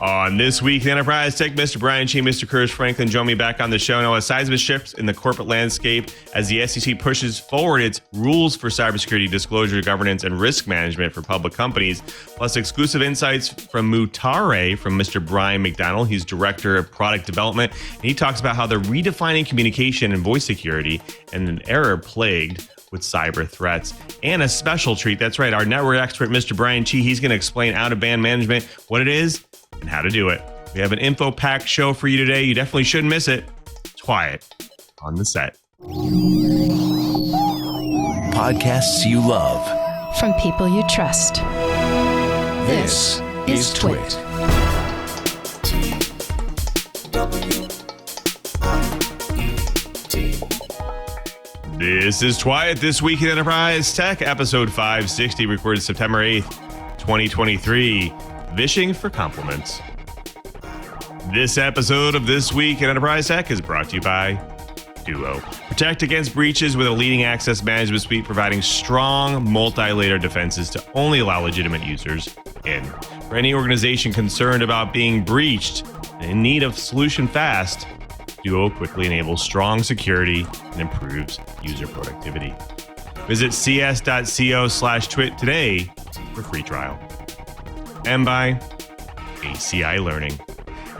On This Week in Enterprise Tech, Mr. Brian Chee, Mr. Curtis Franklin join me back on the show now. A seismic shift in the corporate landscape as the SEC pushes forward its rules for cybersecurity disclosure, governance, and risk management for public companies, plus exclusive insights from Mutare from Mr. Brian McDonald. He's Director of Product Development, and he talks about how they're redefining communication and voice security in an era plagued with cyber threats. And a special treat, that's right, our network expert, Mr. Brian Chee, he's going to explain out-of-band management, what it is, and how to do it. We have an info-packed show for you today. You definitely shouldn't miss it. It's Quiet on the Set. Podcasts you love. From people you trust. This is Twit. This is Quiet This Week in Enterprise Tech, episode 560, recorded September 8th, 2023. Vishing for compliments. This episode of This Week in Enterprise Tech is brought to you by Duo. Protect against breaches with a leading access management suite providing strong multi-layer defenses to only allow legitimate users in. For any organization concerned about being breached and in need of solution fast, Duo quickly enables strong security and improves user productivity. Visit cs.co/twit today for free trial. And by ACI Learning.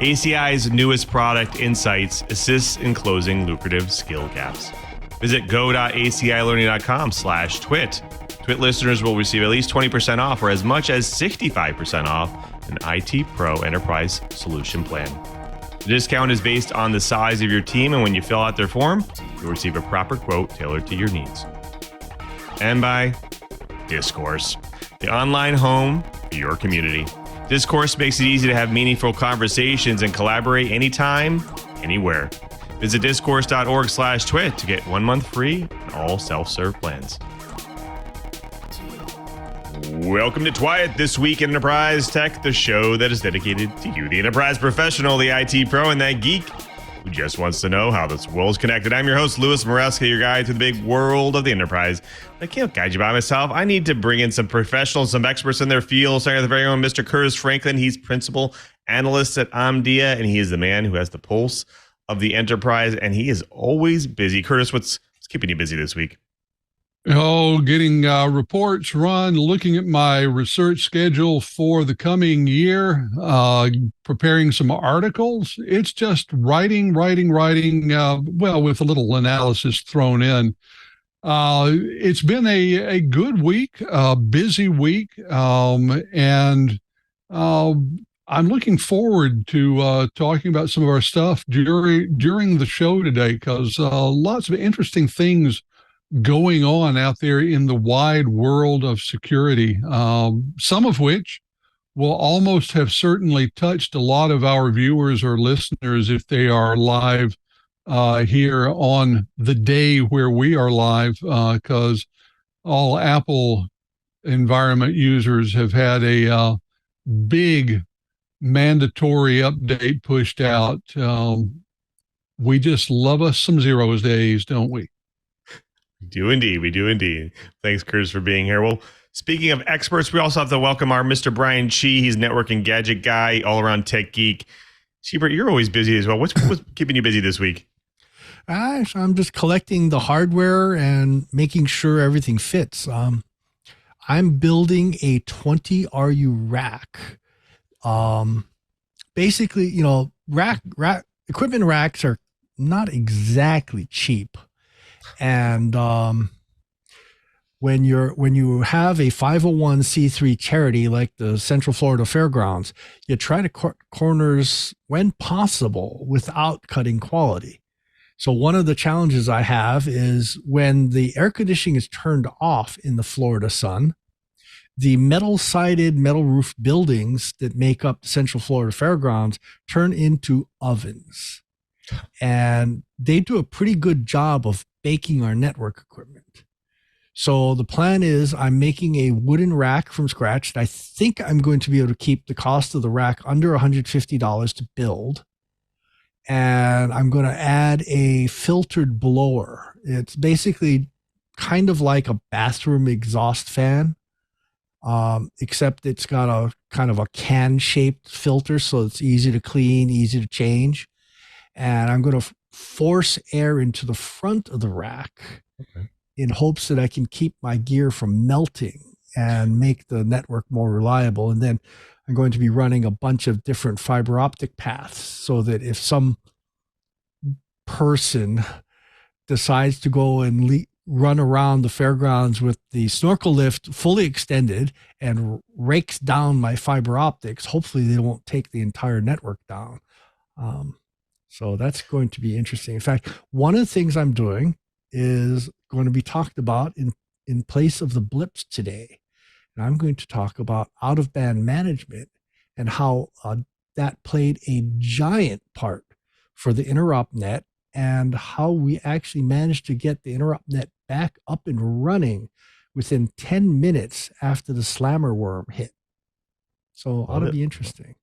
ACI's newest product, Insights, assists in closing lucrative skill gaps. Visit go.acilearning.com/twit. Twit listeners will receive at least 20% off or as much as 65% off an IT Pro Enterprise Solution Plan. The discount is based on the size of your team, and when you fill out their form, you'll receive a proper quote tailored to your needs. And by Discourse, the online home for your community. Discourse makes it easy to have meaningful conversations and collaborate anytime, anywhere. Visit discourse.org/twit to get 1 month free and all self-serve plans. Welcome to Quiet This Week in Enterprise Tech, the show that is dedicated to you, the enterprise professional, the IT pro, and that geek who just wants to know how this world is connected. I'm your host, Louis Maresca, your guide through the big world of the enterprise. I can't guide you by myself. I need to bring in some professionals, some experts in their field, starting with the very own Mr. Curtis Franklin. He's principal analyst at Omdia, and he is the man who has the pulse of the enterprise, and he is always busy. Curtis, what's keeping you busy this week? Oh, getting reports run, looking at my research schedule for the coming year, preparing some articles. It's just writing, well, with a little analysis thrown in. It's been a good week, a busy week, and I'm looking forward to talking about some of our stuff during the show today, because lots of interesting things going on out there in the wide world of security, some of which will almost have certainly touched a lot of our viewers or listeners if they are live here on the day where we are live, because all Apple environment users have had a big mandatory update pushed out. We just love us some zeros days, don't we? We do indeed. Thanks, Curtis, for being here. Well, speaking of experts, we also have to welcome our Mr. Brian Chee. He's network and gadget guy, all-around tech geek. Sheebert, you're always busy as well. What's keeping you busy this week? I'm just collecting the hardware and making sure everything fits. I'm building a 20 RU rack. Basically, rack equipment racks are not exactly cheap. And when you have a 501c3 charity like the Central Florida Fairgrounds, you try to cut corners when possible without cutting quality. So one of the challenges I have is when the air conditioning is turned off in the Florida sun, the metal-sided, metal-roofed buildings that make up the Central Florida Fairgrounds turn into ovens. And they do a pretty good job of baking our network equipment. So the plan is I'm making a wooden rack from scratch. I think I'm going to be able to keep the cost of the rack under $150 to build. And I'm going to add a filtered blower. It's basically kind of like a bathroom exhaust fan, except it's got a kind of a can-shaped filter, so it's easy to clean, easy to change. And I'm going to force air into the front of the rack in hopes that I can keep my gear from melting and make the network more reliable. And then I'm going to be running a bunch of different fiber optic paths so that if some person decides to go and run around the fairgrounds with the snorkel lift fully extended and rakes down my fiber optics, hopefully they won't take the entire network down. So that's going to be interesting. In fact, one of the things I'm doing is going to be talked about in place of the blips today. And I'm going to talk about out-of-band management and how that played a giant part for the interop net and how we actually managed to get the interop net back up and running within 10 minutes after the slammer worm hit. So ought to be interesting.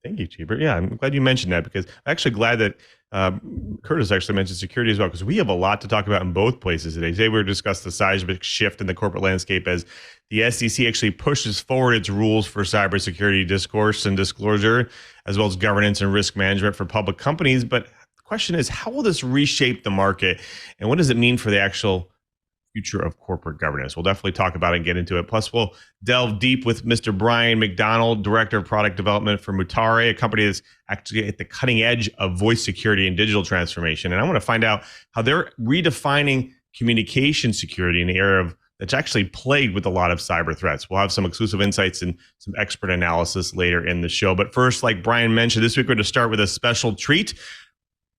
Thank you, Cheeber. Yeah, I'm glad you mentioned that because I'm actually glad that Curtis actually mentioned security as well, because we have a lot to talk about in both places today. Today we're discussing the seismic shift in the corporate landscape as the SEC actually pushes forward its rules for cybersecurity discourse and disclosure, as well as governance and risk management for public companies. But the question is, how will this reshape the market, and what does it mean for the actual future of corporate governance? We'll definitely talk about it and get into it. Plus, we'll delve deep with Mr. Brian McDonald, Director of Product Development for Mutare, a company that's actually at the cutting edge of voice security and digital transformation. And I want to find out how they're redefining communication security in the era that's actually plagued with a lot of cyber threats. We'll have some exclusive insights and some expert analysis later in the show. But first, like Brian mentioned, this week we're going to start with a special treat.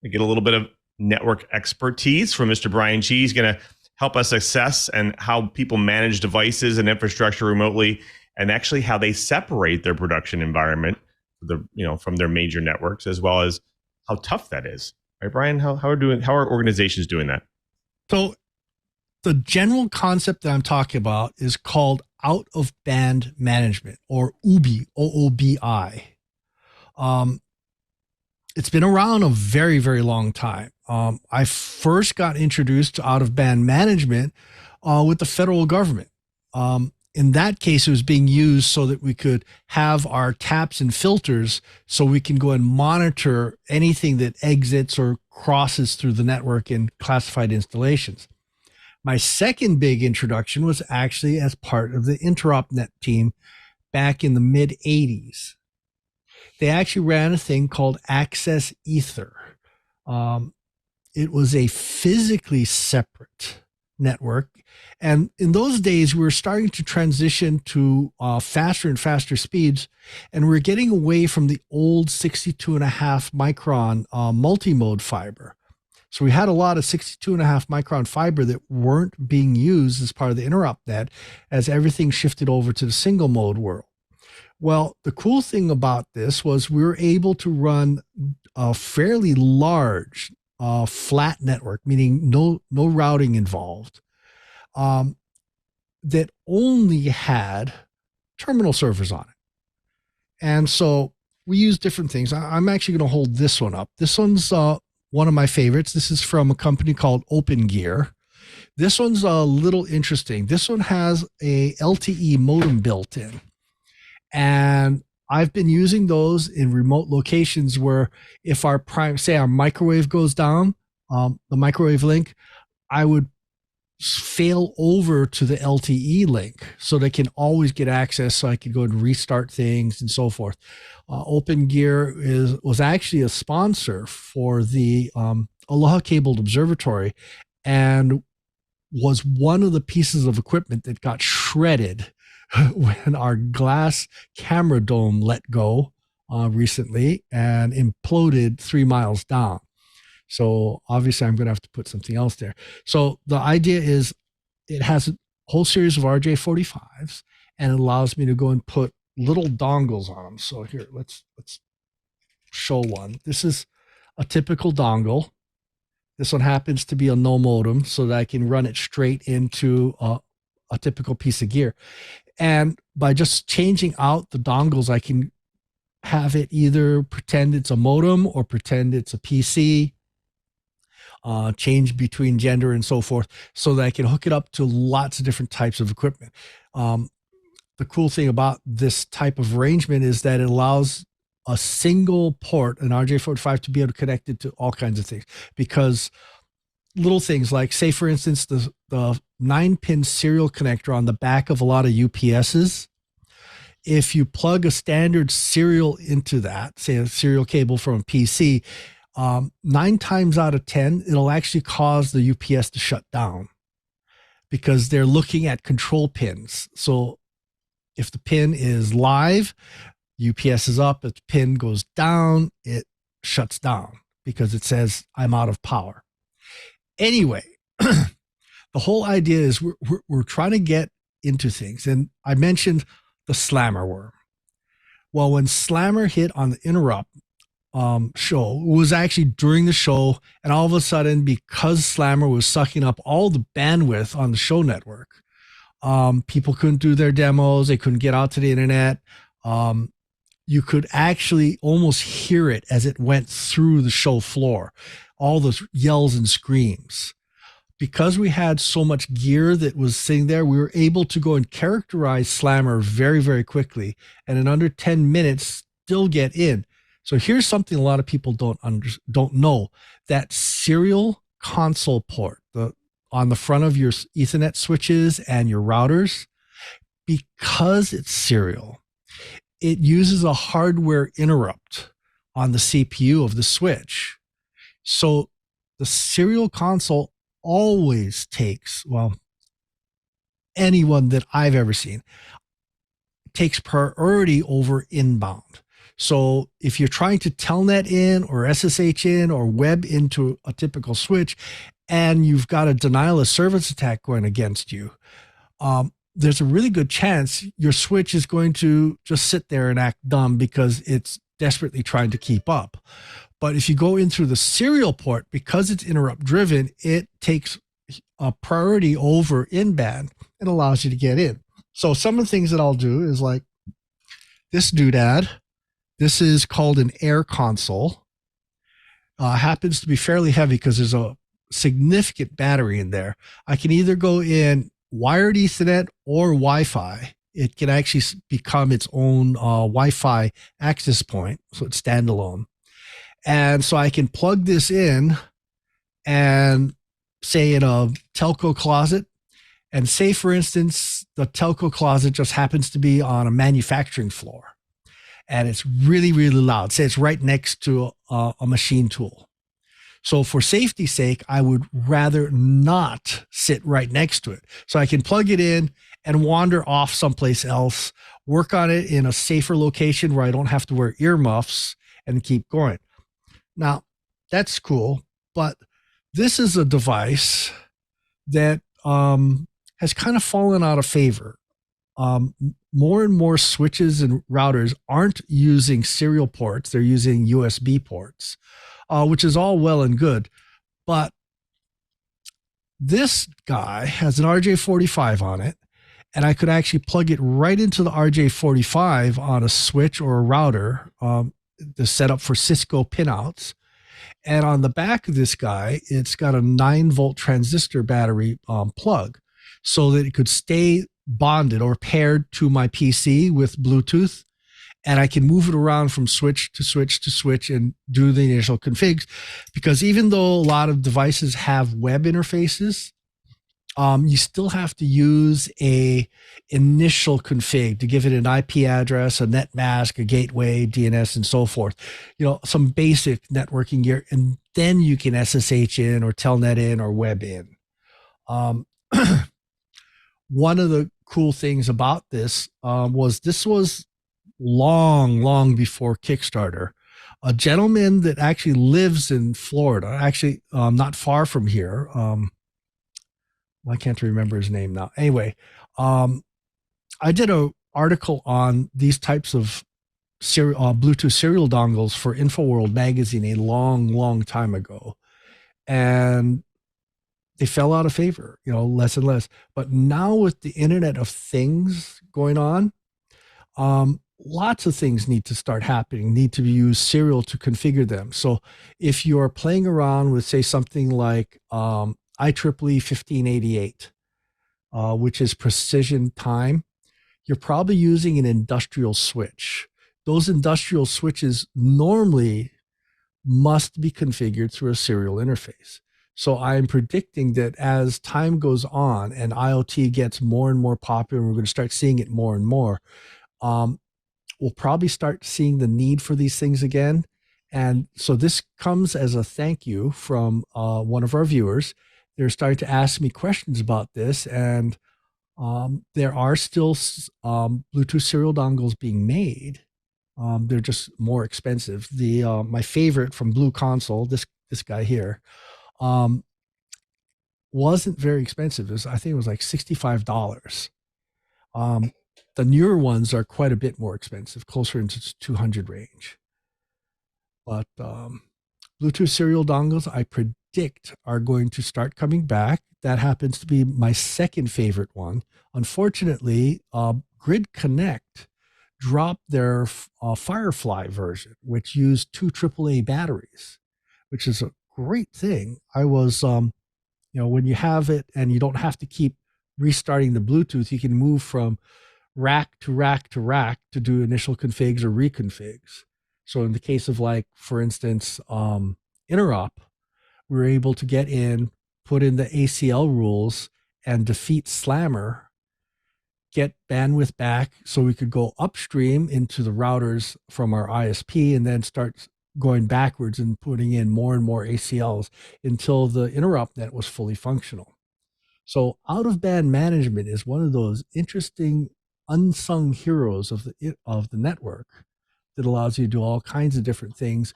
We get a little bit of network expertise from Mr. Brian Chee. He's going to help us assess and how people manage devices and infrastructure remotely, and actually how they separate their production environment from their major networks, as well as how tough that is. Right, Brian? How are organizations doing that? So the general concept that I'm talking about is called out of band management, or OOBI, OOBI. It's been around a very, very long time. I first got introduced to out-of-band management with the federal government. In that case, it was being used so that we could have our taps and filters so we can go and monitor anything that exits or crosses through the network in classified installations. My second big introduction was actually as part of the InteropNet team back in the mid-'80s. They actually ran a thing called Access Ether. It was a physically separate network. And in those days, we were starting to transition to faster and faster speeds. And we're getting away from the old 62.5 micron multi-mode fiber. So we had a lot of 62.5 micron fiber that weren't being used as part of the InteropNet as everything shifted over to the single mode world. Well, the cool thing about this was we were able to run a fairly large flat network, meaning no routing involved, that only had terminal servers on it. And so we use different things. I'm actually going to hold this one up. This one's one of my favorites. This is from a company called OpenGear. This one's a little interesting. This one has a LTE modem built in. And I've been using those in remote locations where if our microwave goes down, the microwave link, I would fail over to the LTE link so they can always get access, so I could go and restart things and so forth. OpenGear was actually a sponsor for the Aloha Cabled Observatory and was one of the pieces of equipment that got shredded when our glass camera dome let go recently and imploded 3 miles down. So obviously I'm going to have to put something else there. So the idea is it has a whole series of RJ45s and it allows me to go and put little dongles on them. So here, let's show one. This is a typical dongle. This one happens to be a no modem so that I can run it straight into a typical piece of gear. And by just changing out the dongles, I can have it either pretend it's a modem or pretend it's a PC, change between gender and so forth, so that I can hook it up to lots of different types of equipment. the cool thing about this type of arrangement is that it allows a single port, an RJ45, to be able to connect it to all kinds of things. Because little things like, say, for instance, the 9-pin serial connector on the back of a lot of UPSs, if you plug a standard serial into that, say a serial cable from a PC, 9 times out of 10, it'll actually cause the UPS to shut down because they're looking at control pins. So if the pin is live, UPS is up. If the pin goes down, it shuts down because it says I'm out of power. Anyway, the whole idea is we're trying to get into things. And I mentioned the slammer worm. Well, when Slammer hit on the interrupt show, it was actually during the show. And all of a sudden, because Slammer was sucking up all the bandwidth on the show network, people couldn't do their demos. They couldn't get out to the internet. You could actually almost hear it as it went through the show floor, all those yells and screams. Because we had so much gear that was sitting there, we were able to go and characterize Slammer very, very quickly, and in under 10 minutes still get in. So here's something a lot of people don't know. That serial console port on the front of your Ethernet switches and your routers, because it's serial, it uses a hardware interrupt on the CPU of the switch. So the serial console always takes, well, anyone that I've ever seen takes priority over inbound. So if you're trying to telnet in or SSH in or web into a typical switch and you've got a denial of service attack going against you, there's a really good chance your switch is going to just sit there and act dumb because it's desperately trying to keep up. But if you go in through the serial port, because it's interrupt driven, it takes a priority over in-band and allows you to get in. So some of the things that I'll do is like this doodad. This is called an air console. Happens to be fairly heavy because there's a significant battery in there. I can either go in wired Ethernet or Wi-Fi. It can actually become its own Wi-Fi access point, so it's standalone. And so I can plug this in and say in a telco closet, and say, for instance, the telco closet just happens to be on a manufacturing floor and it's really, really loud. Say it's right next to a machine tool. So for safety's sake, I would rather not sit right next to it. So I can plug it in and wander off someplace else, work on it in a safer location where I don't have to wear earmuffs and keep going. Now, that's cool, but this is a device that has kind of fallen out of favor. More and more switches and routers aren't using serial ports. They're using USB ports, which is all well and good. But this guy has an RJ45 on it, and I could actually plug it right into the RJ45 on a switch or a router. The setup for Cisco pinouts. And on the back of this guy, it's got a 9-volt transistor battery plug so that it could stay bonded or paired to my PC with Bluetooth. And I can move it around from switch to switch to switch and do the initial configs. Because even though a lot of devices have web interfaces, you still have to use a initial config to give it an IP address, a net mask, a gateway, DNS, and so forth. Some basic networking gear, and then you can SSH in or telnet in or web in. One of the cool things about this was long before Kickstarter. A gentleman that actually lives in Florida, actually not far from here. I can't remember his name now. Anyway, I did an article on these types of Bluetooth serial dongles for InfoWorld magazine a long time ago. And they fell out of favor, less and less. But now with the Internet of Things going on, lots of things need to start happening, need to use serial to configure them. So if you're playing around with, say, something like IEEE 1588, which is precision time, you're probably using an industrial switch. Those industrial switches normally must be configured through a serial interface. So I'm predicting that as time goes on and IoT gets more and more popular, we're going to start seeing it more and more. We'll probably start seeing the need for these things again. And so this comes as a thank you from one of our viewers. They're starting to ask me questions about this, and there are still Bluetooth serial dongles being made. They're just more expensive. My favorite from Blue Console, this guy here, wasn't very expensive. I think it was like $65. The newer ones are quite a bit more expensive, closer into 200 range. But Bluetooth serial dongles, I predict, are going to start coming back. That happens to be my second favorite one. Unfortunately, Grid Connect dropped their Firefly version, which used 2 AAA batteries, which is a great thing. I was, when you have it and you don't have to keep restarting the Bluetooth, you can move from rack to rack to rack to do initial configs or reconfigs. So in the case of, like, for instance, interop, we were able to get in, put in the ACL rules and defeat Slammer, get bandwidth back so we could go upstream into the routers from our ISP and then start going backwards and putting in more and more ACLs until the interop net was fully functional. So out-of-band management is one of those interesting unsung heroes of the network that allows you to do all kinds of different things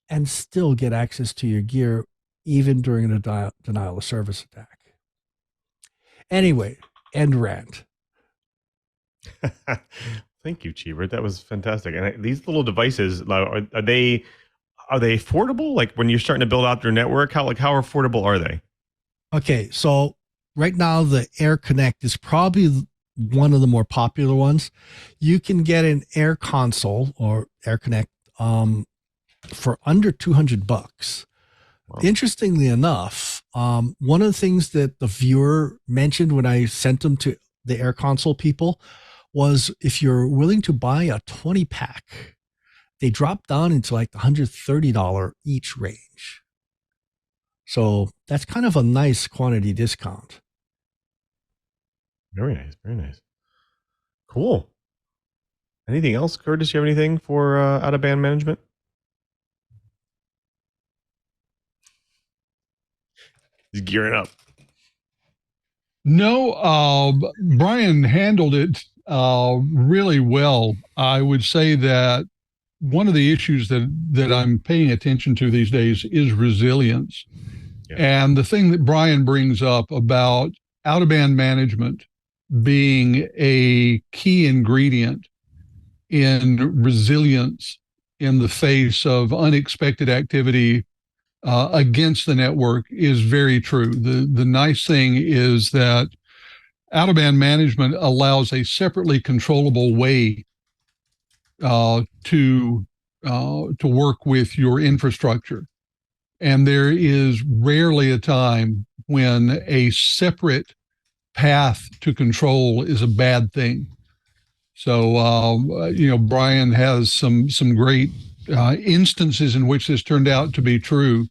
and still get access to your gear even during a denial of service attack. Anyway, end rant. Thank you, Cheever. That was fantastic. And these little devices, are they affordable? Like, when you're starting to build out your network, how affordable are they? Okay, so right now the Air Connect is probably one of the more popular ones. You can get an Air Console or Air Connect for under $200. Wow. Interestingly enough, one of the things that the viewer mentioned when I sent them to the Air Console people was, if you're willing to buy a 20 pack, they drop down into like the $130 each range. So that's kind of a nice quantity discount. Very nice. Very nice. Cool. Anything else, Curtis? Do you have anything for out-of-band management? He's gearing up. No, Brian handled it really well. I would say that one of the issues that I'm paying attention to these days is resilience. Yeah. And the thing that Brian brings up about out-of-band management being a key ingredient in resilience in the face of unexpected activity against the network is very true. The nice thing is that out-of-band management allows a separately controllable way to work with your infrastructure. And there is rarely a time when a separate path to control is a bad thing. So, Brian has some great instances in which this turned out to be true.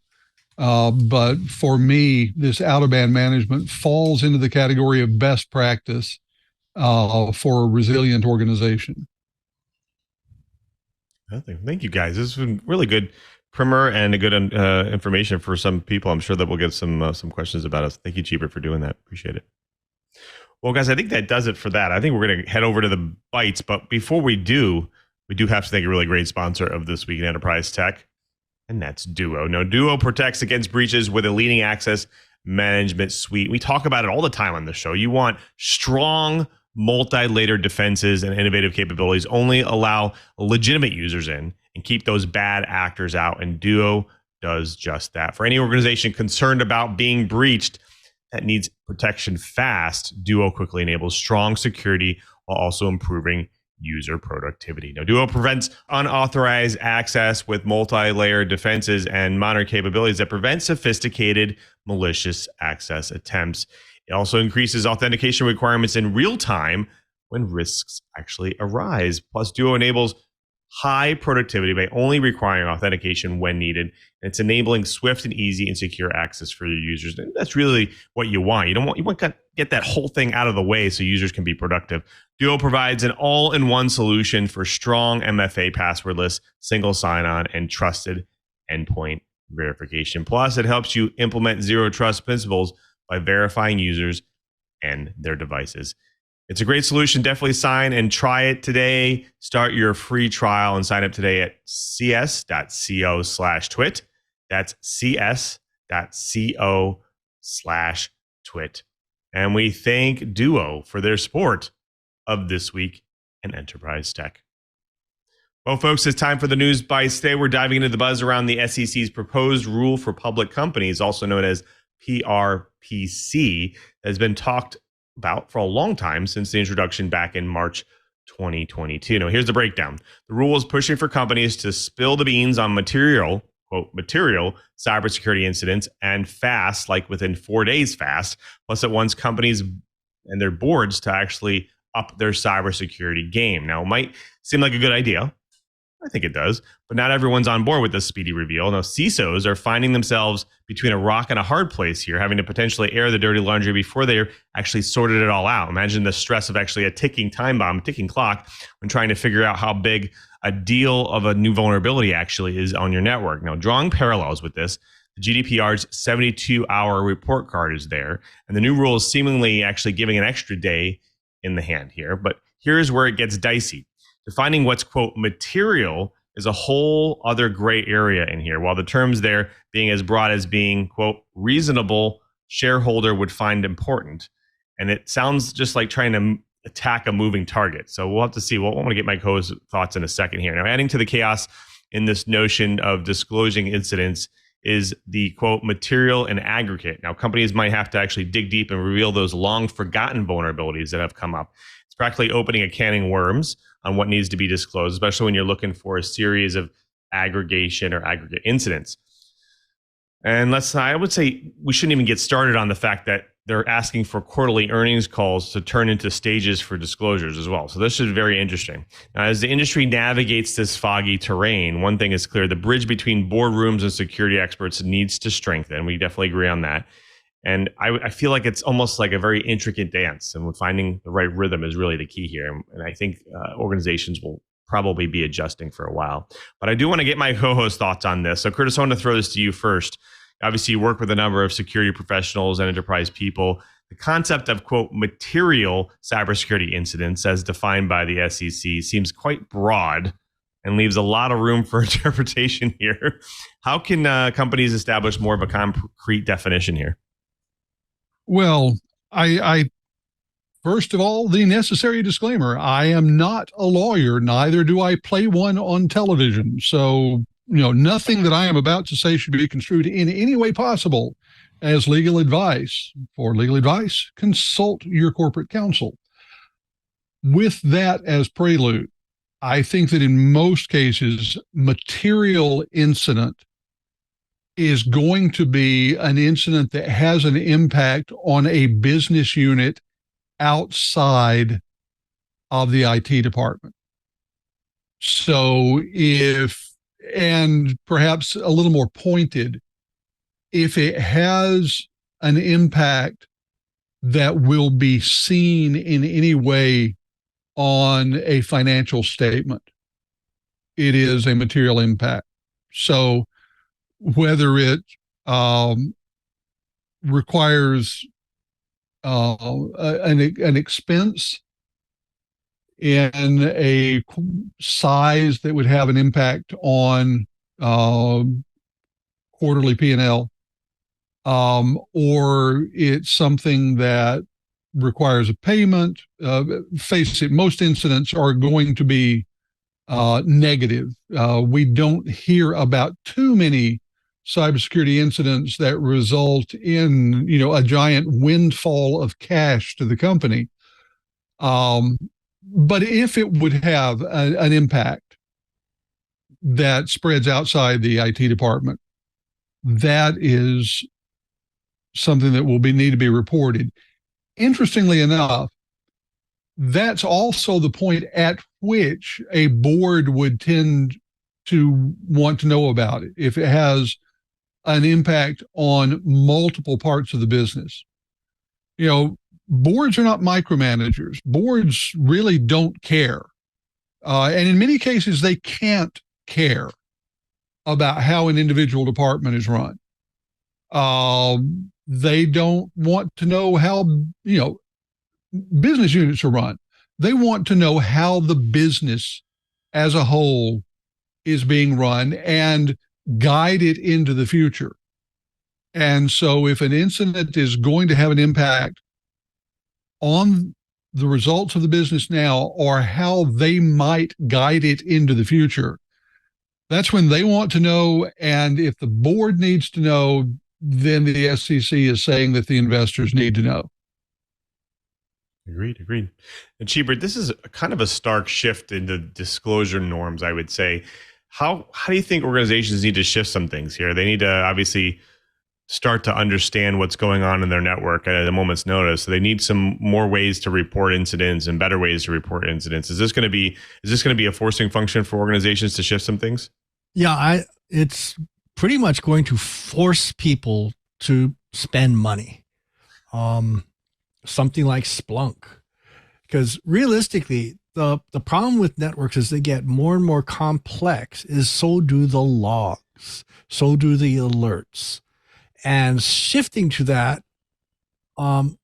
But for me, this out-of-band management falls into the category of best practice for a resilient organization. Thank you, guys. This has been really good primer and a good information for some people. I'm sure that we'll get some questions about us. Thank you, Cheever, for doing that. Appreciate it. Well, guys, I think that does it for that. I think we're going to head over to the bites. But before we do have to thank a really great sponsor of This Week in Enterprise Tech, and that's Duo. Now, Duo protects against breaches with a leading access management suite. We talk about it all the time on the show. You want strong, multi-layered defenses and innovative capabilities. Only allow legitimate users in and keep those bad actors out. And Duo does just that. For any organization concerned about being breached that needs protection fast, Duo quickly enables strong security while also improving user productivity. Now, Duo prevents unauthorized access with multi-layered defenses and modern capabilities that prevent sophisticated malicious access attempts. It also increases authentication requirements in real time when risks actually arise. Plus, Duo enables high productivity by only requiring authentication when needed. And it's enabling swift and easy and secure access for your users. And that's really what you want. You want to get that whole thing out of the way so users can be productive. Duo provides an all-in-one solution for strong MFA, passwordless, single sign-on, and trusted endpoint verification. Plus, it helps you implement zero trust principles by verifying users and their devices. It's a great solution. Definitely sign and try it today. Start your free trial and sign up today at cs.co/twit. That's cs.co/twit. And we thank Duo for their support of This Week in Enterprise Tech. Well, folks, it's time for the news bites. Today, we're diving into the buzz around the SEC's proposed rule for public companies, also known as PRPC, that has been talked about for a long time since the introduction back in March 2022. Now, here's the breakdown. The rule is pushing for companies to spill the beans on material, quote, material cybersecurity incidents and fast, like within 4 days fast. Plus, it wants companies and their boards to actually up their cybersecurity game. Now, it might seem like a good idea. I think it does, but not everyone's on board with this speedy reveal. Now, CISOs are finding themselves between a rock and a hard place here, having to potentially air the dirty laundry before they're actually sorted it all out. Imagine the stress of actually a ticking time bomb, ticking clock, when trying to figure out how big a deal of a new vulnerability actually is on your network. Now, drawing parallels with this, the GDPR's 72-hour report card is there, and the new rule is seemingly actually giving an extra day in the hand here. But here's where it gets dicey. Defining what's, quote, material is a whole other gray area in here, while the terms there being as broad as being, quote, reasonable shareholder would find important. And it sounds just like trying to attack a moving target. So we'll have to see. Well, I want to get my co-host's thoughts in a second here. Now, adding to the chaos in this notion of disclosing incidents is the, quote, material and aggregate. Now, companies might have to actually dig deep and reveal those long forgotten vulnerabilities that have come up. It's practically opening a can of worms on what needs to be disclosed, especially when you're looking for a series of aggregation or aggregate incidents. And I would say we shouldn't even get started on the fact that they're asking for quarterly earnings calls to turn into stages for disclosures as well. So this is very interesting. Now, as the industry navigates this foggy terrain, one thing is clear: the bridge between boardrooms and security experts needs to strengthen. We definitely agree on that. And I feel like it's almost like a very intricate dance, and finding the right rhythm is really the key here. And I think organizations will probably be adjusting for a while. But I do want to get my co-host thoughts on this. So Curtis, I want to throw this to you first. Obviously, you work with a number of security professionals and enterprise people. The concept of, quote, material cybersecurity incidents as defined by the SEC seems quite broad and leaves a lot of room for interpretation here. How can companies establish more of a concrete definition here? Well, I first of all, the necessary disclaimer: I am not a lawyer, neither do I play one on television. So, nothing that I am about to say should be construed in any way possible as legal advice. For legal advice, consult your corporate counsel. With that as prelude, I think that in most cases, material incident is going to be an incident that has an impact on a business unit outside of the IT department. So and perhaps a little more pointed, if it has an impact that will be seen in any way on a financial statement, it is a material impact. So whether it requires an expense in a size that would have an impact on quarterly P&L, or it's something that requires a payment. Face it, most incidents are going to be negative. We don't hear about too many cybersecurity incidents that result in, a giant windfall of cash to the company. But if it would have an impact that spreads outside the IT department, that is something that will need to be reported. Interestingly enough, that's also the point at which a board would tend to want to know about it if it has an impact on multiple parts of the business. Boards are not micromanagers. Boards really don't care. And in many cases, they can't care about how an individual department is run. They don't want to know how, business units are run. They want to know how the business as a whole is being run and guide it into the future. And so if an incident is going to have an impact on the results of the business now or how they might guide it into the future, that's when they want to know. And if the board needs to know, then the SEC is saying that the investors need to know. Agreed. And Cheeber, this is kind of a stark shift in the disclosure norms, I would say. How do you think organizations need to shift some things here? They need to obviously start to understand what's going on in their network at a moment's notice. So they need some more ways to report incidents and better ways to report incidents. Is this going to be a forcing function for organizations to shift some things? Yeah, it's pretty much going to force people to spend money. Something like Splunk, because realistically, the problem with networks as they get more and more complex is so do the logs, so do the alerts. And shifting to that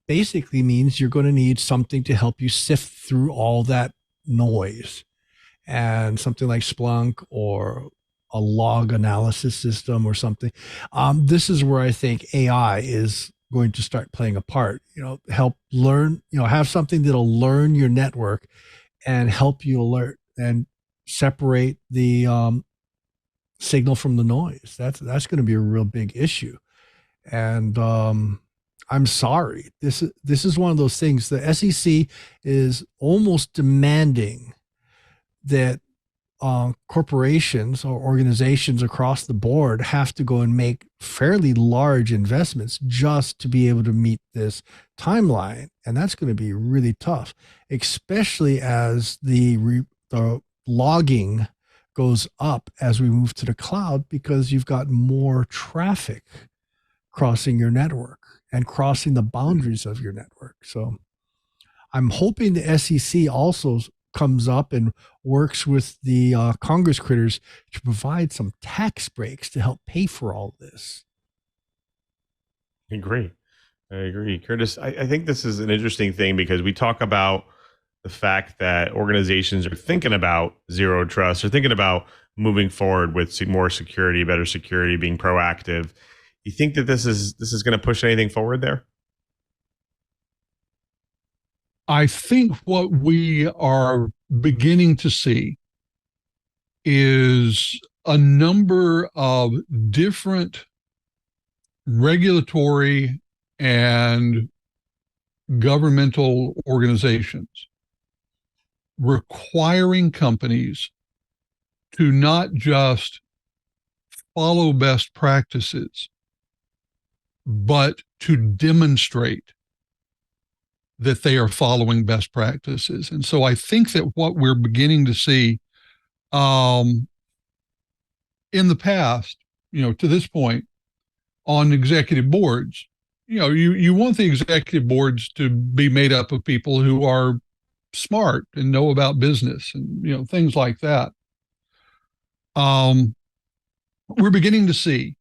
basically means you're going to need something to help you sift through all that noise. And something like Splunk or a log analysis system or something. This is where I think AI is going to start playing a part. Help learn, have something that'll learn your network and help you alert and separate the signal from the noise. That's going to be a real big issue. And I'm sorry, this is one of those things. The SEC is almost demanding that corporations or organizations across the board have to go and make fairly large investments just to be able to meet this timeline. And that's going to be really tough, especially as the logging goes up as we move to the cloud, because you've got more traffic crossing your network and crossing the boundaries of your network. So I'm hoping the SEC also comes up and works with the Congress critters to provide some tax breaks to help pay for all this. I agree. Curtis, I think this is an interesting thing because we talk about the fact that organizations are thinking about zero trust, or thinking about moving forward with more security, better security, being proactive. You think that this is going to push anything forward there? I think what we are beginning to see is a number of different regulatory and governmental organizations requiring companies to not just follow best practices, but to demonstrate that they are following best practices. And so I think that what we're beginning to see in the past, to this point, on executive boards, you want the executive boards to be made up of people who are smart and know about business and, things like that. We're beginning to see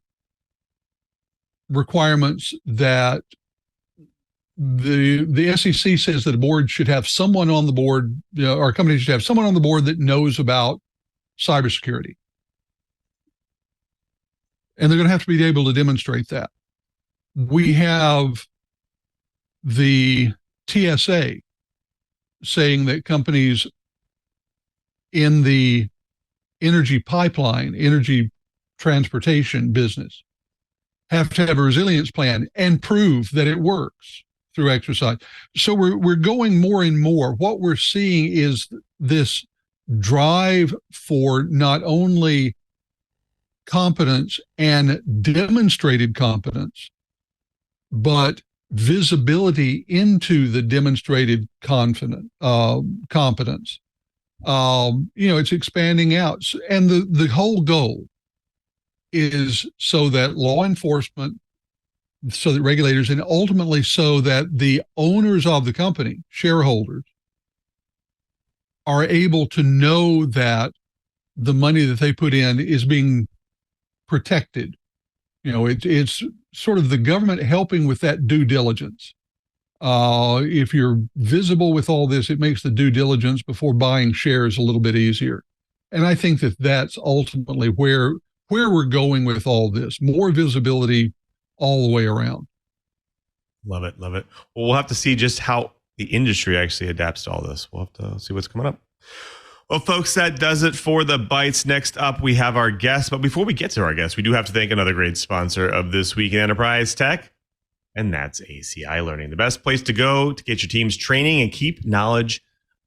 requirements that the SEC says that a board should have someone on the board, or a company should have someone on the board that knows about cybersecurity. And they're going to have to be able to demonstrate that. We have the TSA saying that companies in the energy pipeline, energy transportation business have to have a resilience plan and prove that it works through exercise. So we're going more and more. What we're seeing is this drive for not only competence and demonstrated competence, but visibility into the demonstrated competence. It's expanding out. And the whole goal is so that law enforcement, so that regulators, and ultimately so that the owners of the company, shareholders, are able to know that the money that they put in is being protected. It's sort of the government helping with that due diligence. If you're visible with all this, it makes the due diligence before buying shares a little bit easier. And I think that that's ultimately where we're going with all this, more visibility all the way around. Love it. Love it. Well, we'll have to see just how the industry actually adapts to all this. We'll have to see what's coming up. Well, folks, that does it for the bites. Next up, we have our guest. But before we get to our guest, we do have to thank another great sponsor of This Week in Enterprise Tech, and that's ACI Learning, the best place to go to get your team's training and keep knowledge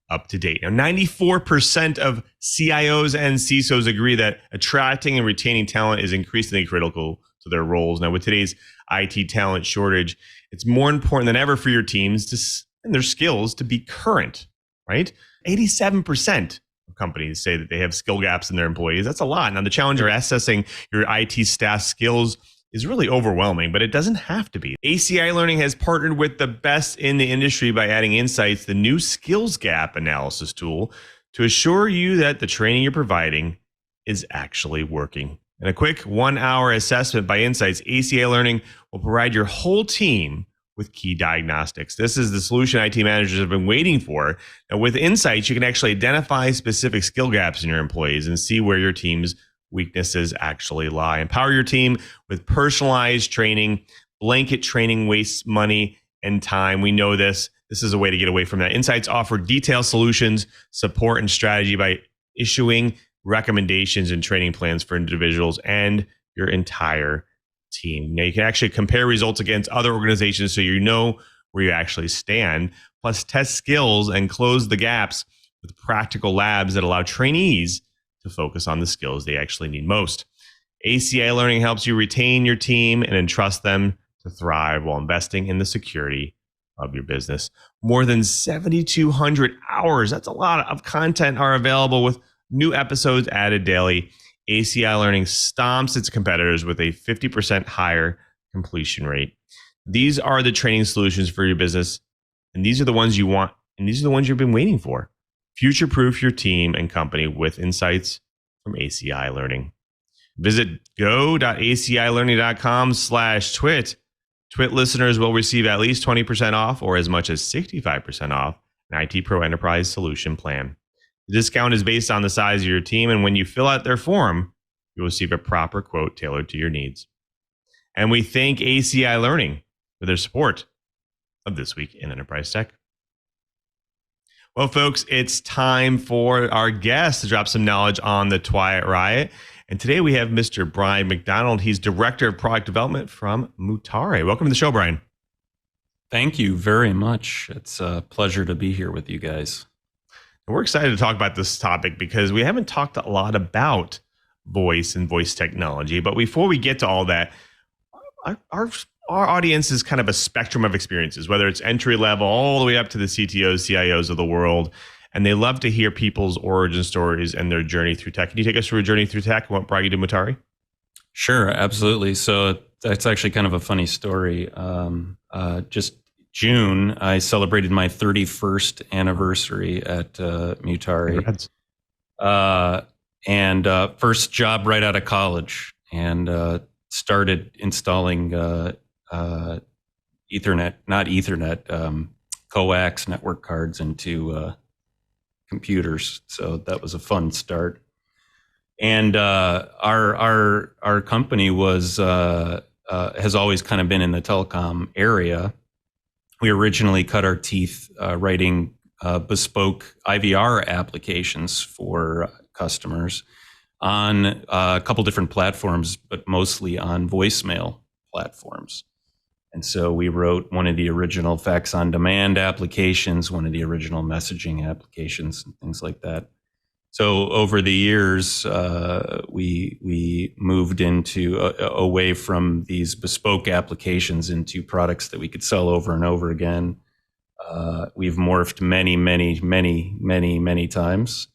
up to date. Now, 94% of CIOs and CISOs agree that attracting and retaining talent is increasingly critical to their roles. Now, with today's IT talent shortage, it's more important than ever for your teams and their skills to be current, right? 87% of companies say that they have skill gaps in their employees. That's a lot. Now, the challenge of assessing your IT staff skills is really overwhelming, but it doesn't have to be. ACI Learning has partnered with the best in the industry by adding Insights, the new skills gap analysis tool, to assure you that the training you're providing is actually working. In a quick 1-hour assessment by Insights, ACI Learning will provide your whole team with key diagnostics. This is the solution IT managers have been waiting for. Now, with Insights, you can actually identify specific skill gaps in your employees and see where your team's weaknesses actually lie. Empower your team with personalized training. Blanket training wastes money and time. We know this. This is a way to get away from that. Insights offer detailed solutions, support, and strategy by issuing recommendations and training plans for individuals and your entire team. Now, you can actually compare results against other organizations so you know where you actually stand, plus test skills and close the gaps with practical labs that allow trainees to focus on the skills they actually need most. ACI Learning helps you retain your team and entrust them to thrive while investing in the security of your business. More than 7,200 hours, that's a lot of content, are available with new episodes added daily. ACI Learning stomps its competitors with a 50% higher completion rate. These are the training solutions for your business, and these are the ones you want, and these are the ones you've been waiting for. Future-proof your team and company with Insights from ACI Learning. Visit go.acilearning.com/twit. Twit listeners will receive at least 20% off or as much as 65% off an IT Pro Enterprise Solution plan. The discount is based on the size of your team, and when you fill out their form, you'll receive a proper quote tailored to your needs. And we thank ACI Learning for their support of This Week in Enterprise Tech. Well, folks, it's time for our guest to drop some knowledge on the Twilight Riot. And today we have Mr. Brian McDonald. He's Director of Product Development from Mutare. Welcome to the show, Brian. Thank you very much. It's a pleasure to be here with you guys. We're excited to talk about this topic because we haven't talked a lot about voice and voice technology. But before we get to all that, our audience is kind of a spectrum of experiences, whether it's entry level all the way up to the CTOs, CIOs of the world. And they love to hear people's origin stories and their journey through tech. Can you take us through a journey through tech and what brought you to Mutare? Sure, absolutely. So that's actually kind of a funny story. Just June, I celebrated my 31st anniversary at Mutare. And first job right out of college, and started installing coax network cards into computers. So that was a fun start. And our company has always kind of been in the telecom area. We originally cut our teeth writing bespoke IVR applications for customers on a couple different platforms, but mostly on voicemail platforms. And so we wrote one of the original fax on demand applications, one of the original messaging applications, and things like that. So over the years, we moved into away from these bespoke applications into products that we could sell over and over again. We've morphed many times,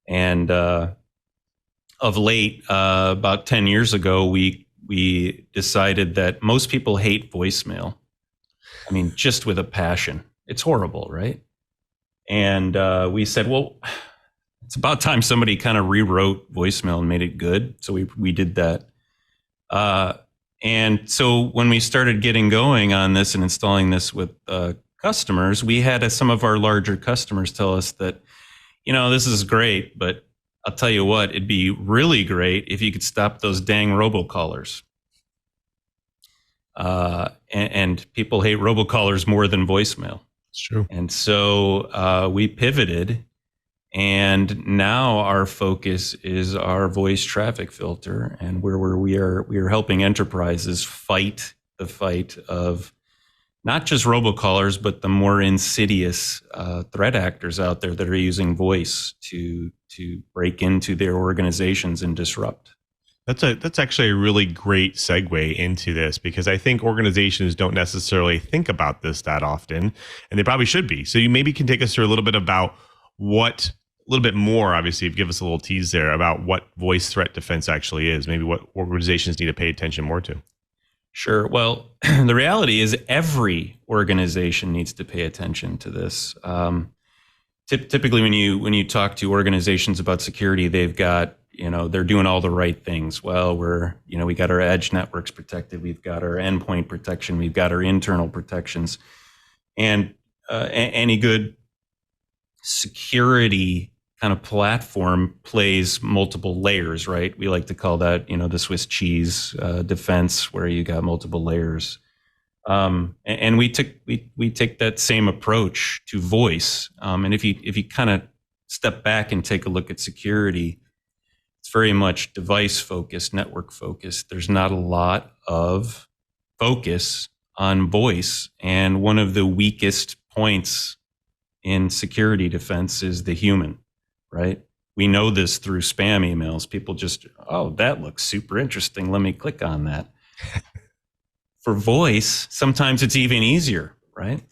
and of late, about 10 years ago, we decided that most people hate voicemail. I mean, just with a passion. It's horrible, right? And we said, well, it's about time somebody kind of rewrote voicemail and made it good. So we did that. And so when we started getting going on this and installing this with customers, we had some of our larger customers tell us that, this is great, but I'll tell you what, it'd be really great if you could stop those dang robocallers. And people hate robocallers more than voicemail. It's true. And so we pivoted. And now our focus is our voice traffic filter, and where we are helping enterprises fight the fight of not just robocallers, but the more insidious threat actors out there that are using voice to break into their organizations and disrupt. That's actually a really great segue into this, because I think organizations don't necessarily think about this that often, and they probably should be. So you maybe can take us through a little bit about a little bit more, obviously, give us a little tease there about what voice threat defense actually is, maybe what organizations need to pay attention more to. Sure. Well, the reality is every organization needs to pay attention to this. Typically, when you talk to organizations about security, they've got, they're doing all the right things. Well, we got our edge networks protected, we've got our endpoint protection, we've got our internal protections, and any good security kind of platform plays multiple layers, right? We like to call that, the Swiss cheese defense, where you got multiple layers. And we take that same approach to voice. And if you kind of step back and take a look at security, it's very much device focused, network focused. There's not a lot of focus on voice. And one of the weakest points in security defense is the human, right? We know this through spam emails. People just, oh, that looks super interesting. Let me click on that. For voice, sometimes it's even easier, right?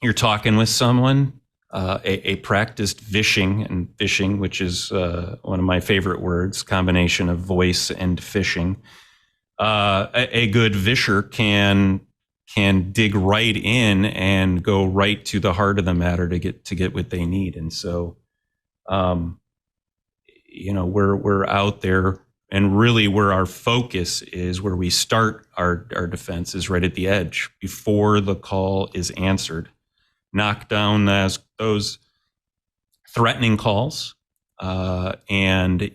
You're talking with someone, a practiced vishing, and phishing, which is one of my favorite words, combination of voice and phishing. A good visher can dig right in and go right to the heart of the matter to get what they need. And so, we're out there, and really where our focus is, where we start our defense, is right at the edge before the call is answered. Knock down those threatening calls, and be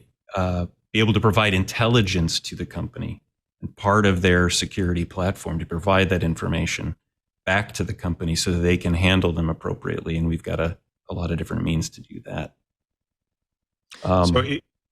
able to provide intelligence to the company, and part of their security platform to provide that information back to the company so that they can handle them appropriately. And we've got a lot of different means to do that. So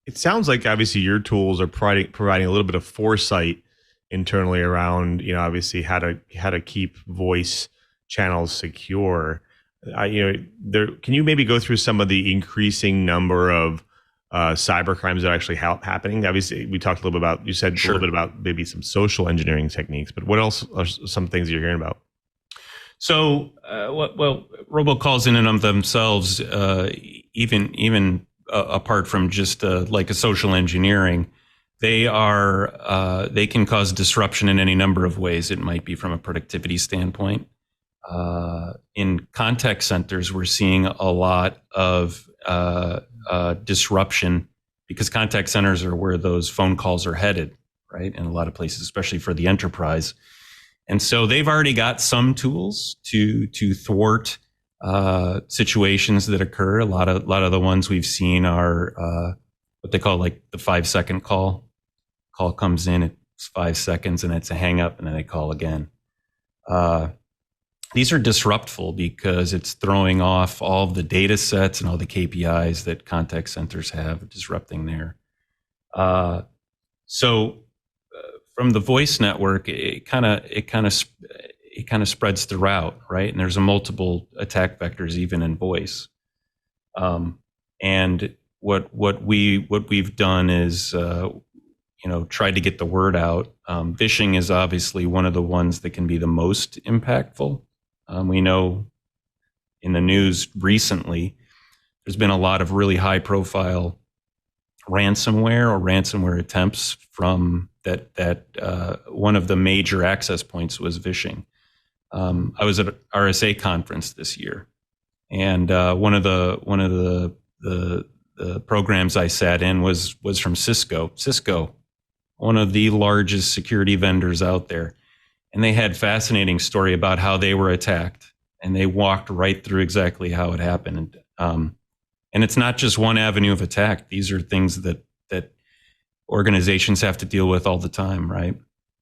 it sounds like obviously your tools are providing a little bit of foresight internally around, obviously how to keep voice channels secure. Can you maybe go through some of the increasing number of cyber crimes that are actually happening? Obviously, we talked a little bit about, you said a little bit about maybe some social engineering techniques, but what else are some things you're hearing about? So, robocalls in and of themselves, even apart from just like a social engineering, they can cause disruption in any number of ways. It might be from a productivity standpoint. In contact centers, we're seeing a lot of disruption, because contact centers are where those phone calls are headed, right? In a lot of places, especially for the enterprise. And so they've already got some tools to thwart situations that occur. A lot of the ones we've seen are what they call like the 5-second call. Call comes in, it's 5 seconds, and it's a hang up, and then they call again. These are disruptful because it's throwing off all the data sets and all the KPIs that contact centers have, disrupting there. So from the voice network, it kind of spreads throughout, right? And there's a multiple attack vectors even in voice. And what we've done is tried to get the word out. Vishing is obviously one of the ones that can be the most impactful. We know in the news recently, there's been a lot of really high profile ransomware or ransomware attempts from that one of the major access points was Vishing. I was at an RSA conference this year, and one of the programs I sat in was from Cisco. Cisco, one of the largest security vendors out there, and they had a fascinating story about how they were attacked, and they walked right through exactly how it happened. And it's not just one avenue of attack. These are things that organizations have to deal with all the time, right?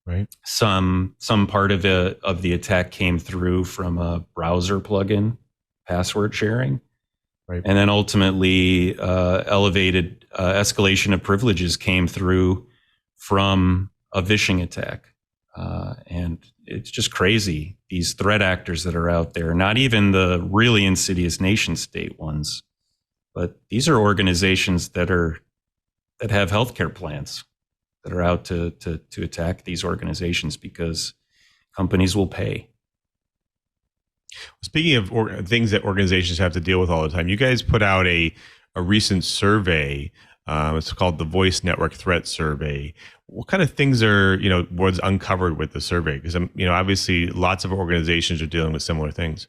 Right. Some part of the attack came through from a browser plugin, password sharing, right, and then ultimately elevated escalation of privileges came through from a vishing attack. And it's just crazy. These threat actors that are out there, not even the really insidious nation state ones, but these are organizations that have healthcare plans that are out to attack these organizations because companies will pay. Speaking of things that organizations have to deal with all the time, you guys put out a recent survey. It's called the Voice Network Threat Survey. What kind of things was uncovered with the survey? Because obviously lots of organizations are dealing with similar things.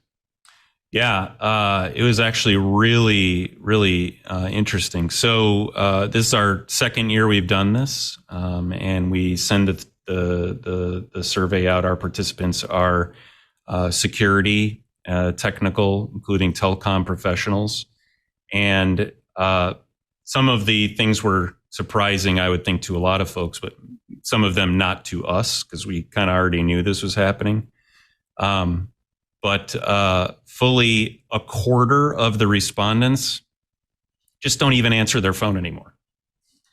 Yeah, it was actually really, really interesting. So this is our second year we've done this, and we send the survey out. Our participants are security, technical, including telecom professionals, and some of the things were surprising, I would think, to a lot of folks, but some of them not to us because we kind of already knew this was happening. But fully a quarter of the respondents just don't even answer their phone anymore,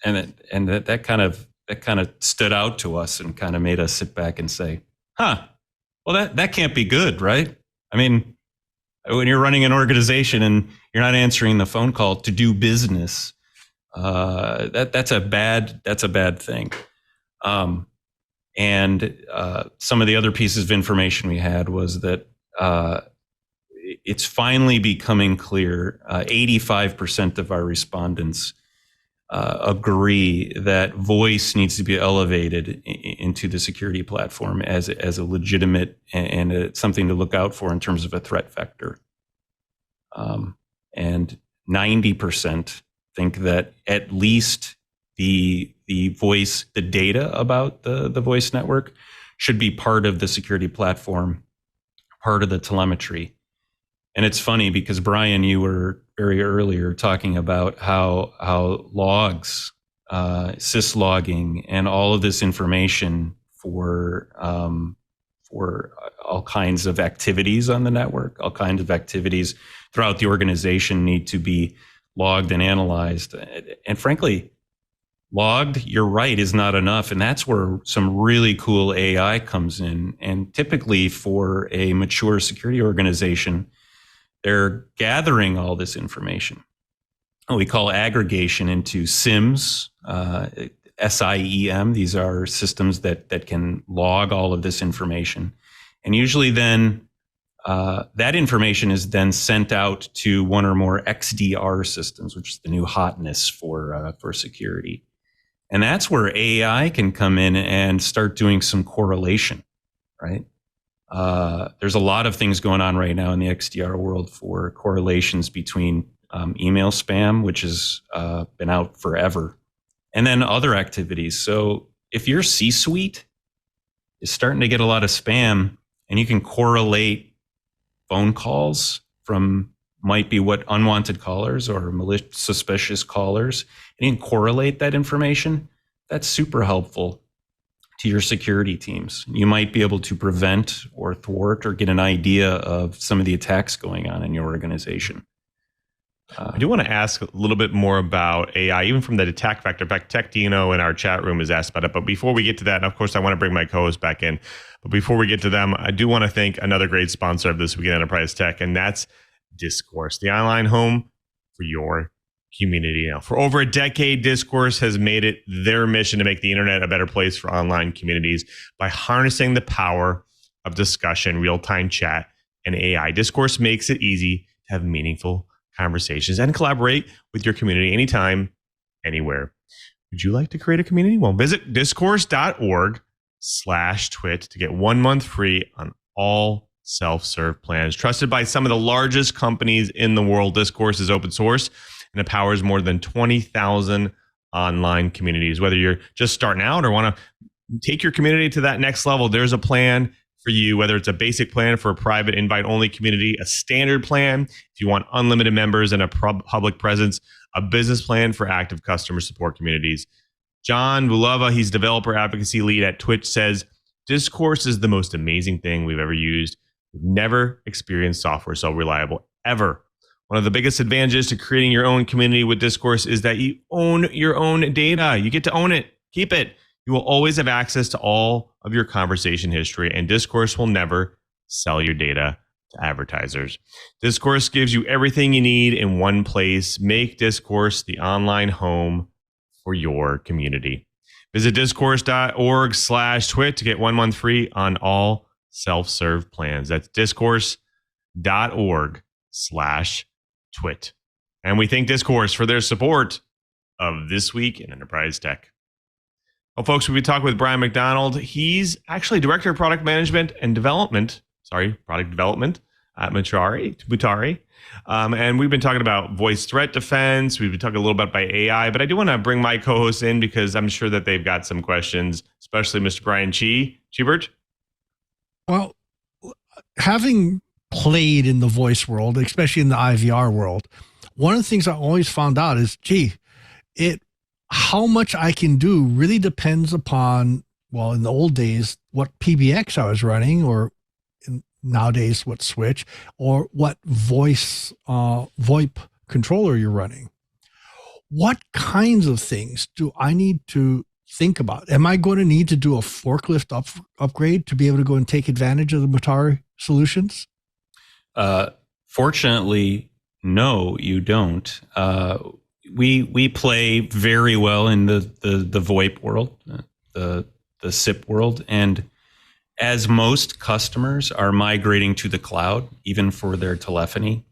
and that kind of stood out to us and kind of made us sit back and say, "Huh, well that can't be good, right? I mean, when you're running an organization and you're not answering the phone call to do business, that's a bad thing." And some of the other pieces of information we had was that it's finally becoming clear. 85% of our respondents agree that voice needs to be elevated into the security platform as a legitimate and something to look out for in terms of a threat vector. And 90% think that at least the voice, the data about the voice network should be part of the security platform, part of the telemetry. And it's funny because Brian, you were very earlier talking about how logs, sys logging, and all of this information for all kinds of activities on the network, all kinds of activities throughout the organization need to be logged and analyzed. And frankly, logged, you're right, is not enough. And that's where some really cool AI comes in. And typically for a mature security organization, they're gathering all this information. We call aggregation into SIEMs, SIEM. These are systems that can log all of this information. And usually then that information is then sent out to one or more XDR systems, which is the new hotness for security. And that's where AI can come in and start doing some correlation, right? There's a lot of things going on right now in the XDR world for correlations between email spam, which has been out forever, and then other activities. So if your C-suite is starting to get a lot of spam and you can correlate phone calls from might be what unwanted callers or malicious suspicious callers, and you can correlate that information, that's super helpful to your security teams. You might be able to prevent or thwart or get an idea of some of the attacks going on in your organization. I do want to ask a little bit more about AI, even from the attack vector. In fact, Tech Dino in our chat room has asked about it. But before we get to that, and of course, I want to bring my co-host back in. But before we get to them, I do want to thank another great sponsor of This Week in Enterprise Tech, and that's Discourse, the online home for your community now. For over a decade, Discourse has made it their mission to make the internet a better place for online communities by harnessing the power of discussion, real-time chat, and AI. Discourse makes it easy to have meaningful conversations and collaborate with your community anytime, anywhere. Would you like to create a community? Well, visit discourse.org/twit to get 1 month free on all self-serve plans. Trusted by some of the largest companies in the world, Discourse is open source and empowers more than 20,000 online communities. Whether you're just starting out or want to take your community to that next level, there's a plan for you, whether it's a basic plan for a private invite-only community, a standard plan if you want unlimited members and a public presence, a business plan for active customer support communities. John Bulava, he's developer advocacy lead at Twitch, says, Discourse is the most amazing thing we've ever used. We've never experienced software so reliable, ever. One of the biggest advantages to creating your own community with Discourse is that you own your own data. You get to own it, keep it. You will always have access to all of your conversation history, and Discourse will never sell your data to advertisers. Discourse gives you everything you need in one place. Make Discourse the online home for your community. Visit discourse.org/twit to get 1 month free on all self-serve plans. That's discourse.org/twit. And we thank Discourse for their support of This Week in Enterprise Tech. Well, folks, we'll be talking with Brian McDonald. He's actually Director of Product Management and Development, Product Development at Mutare. And we've been talking about voice threat defense. We've been talking a little bit about AI, but I do want to bring my co-hosts in because I'm sure that they've got some questions, especially Mr. Brian Chee. Cheebert? Well, having played in the voice world, especially in the IVR world, one of the things I always found out is, how much I can do really depends upon, well, in the old days, what PBX I was running, or nowadays what switch, or what voice VoIP controller you're running. What kinds of things do I need to think about? Am I going to need to do a forklift upgrade to be able to go and take advantage of the Mutare solutions? Fortunately, no, you don't. We play very well in the VoIP world, the SIP world, and as most customers are migrating to the cloud, even for their telephony,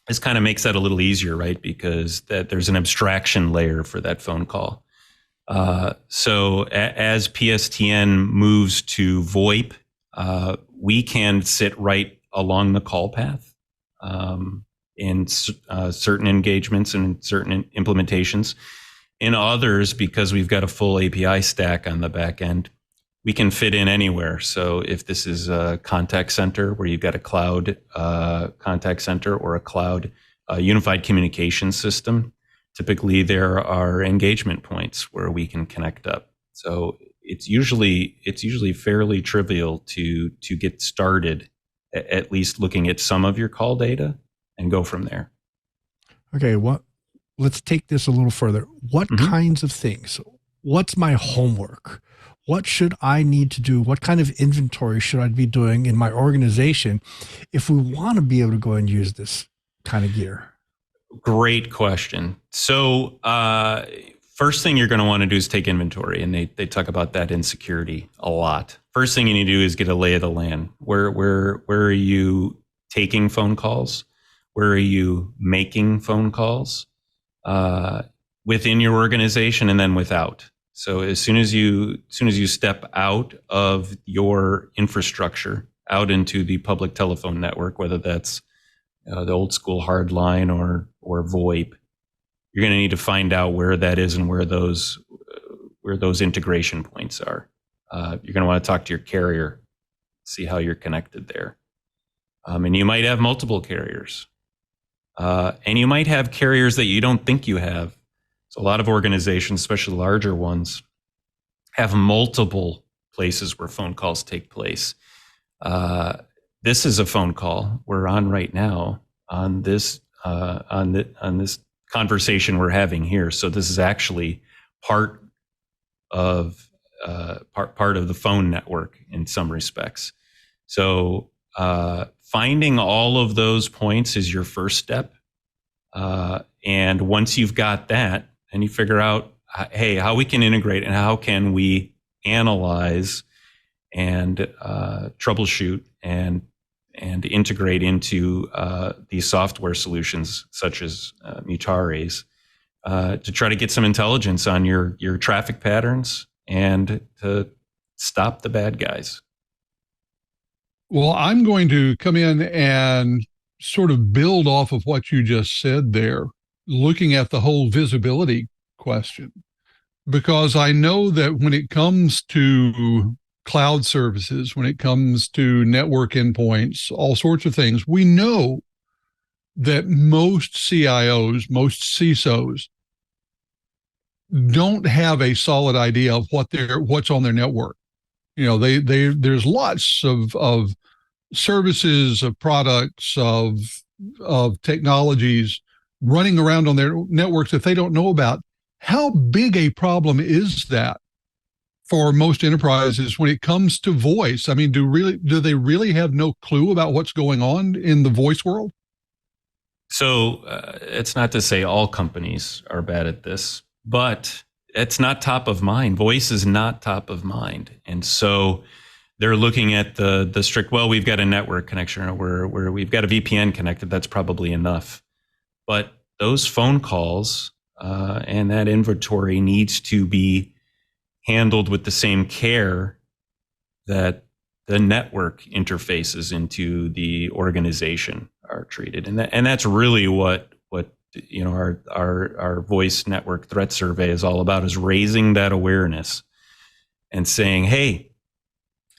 this kind of makes that a little easier, right? Because there's an abstraction layer for that phone call. So as PSTN moves to VoIP, we can sit right along the call path in certain engagements and certain implementations. In others, because we've got a full API stack on the back end, we can fit in anywhere. So if this is a contact center where you've got a cloud contact center or a cloud unified communication system, typically there are engagement points where we can connect up. So it's usually fairly trivial to get started, at least looking at some of your call data and go from there. Okay, let's take this a little further. What kinds of things? What's my homework? What should I need to do? What kind of inventory should I be doing in my organization if we want to be able to go and use this kind of gear? Great question. So first thing you're going to want to do is take inventory, and they talk about that in security a lot. First thing you need to do is get a lay of the land. Where are you taking phone calls? Where are you making phone calls within your organization and then without? So as soon as you step out of your infrastructure, out into the public telephone network, whether that's the old school hard line or VoIP, you're going to need to find out where that is and where those integration points are. You're going to want to talk to your carrier, see how you're connected there. And you might have multiple carriers. And you might have carriers that you don't think you have. So a lot of organizations, especially larger ones, have multiple places where phone calls take place. This is a phone call we're on right now on this conversation we're having here. So this is actually part of the phone network in some respects. So finding all of those points is your first step. And once you've got that, and you figure out, hey, how we can integrate and how can we analyze and troubleshoot and integrate into these software solutions such as Mutare's to try to get some intelligence on your traffic patterns and to stop the bad guys. Well, I'm going to come in and sort of build off of what you just said there, looking at the whole visibility question, because I know that when it comes to cloud services, when it comes to network endpoints, all sorts of things, we know that most CIOs, most CISOs don't have a solid idea of what's on their network. You know, there's lots of services, of products, of technologies running around on their networks that they don't know about. How big a problem is that for most enterprises when it comes to voice? I mean, do they really have no clue about what's going on in the voice world? So it's not to say all companies are bad at this, but it's not top of mind. Voice is not top of mind. And so they're looking at the strict, well, we've got a network connection or where we've got a VPN connected. That's probably enough. But those phone calls and that inventory needs to be handled with the same care that the network interfaces into the organization are treated. And that's really what you know our voice network threat survey is all about, is raising that awareness and saying, hey,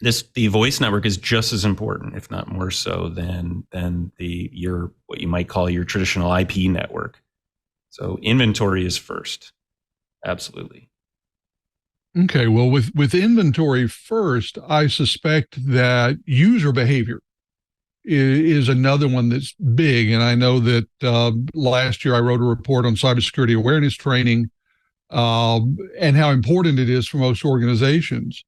the voice network is just as important, if not more so, than your what you might call your traditional IP network. So inventory is first. Absolutely. Okay, well, with inventory first, I suspect that user behavior is another one that's big. And I know that last year I wrote a report on cybersecurity awareness training and how important it is for most organizations.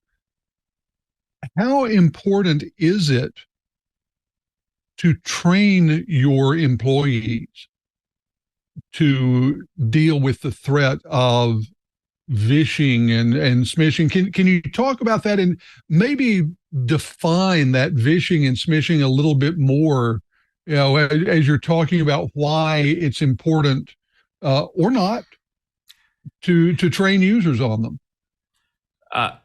How important is it to train your employees to deal with the threat of vishing and smishing? Can you talk about that and maybe define that vishing and smishing a little bit more, you know, as you're talking about why it's important or not to train users on them?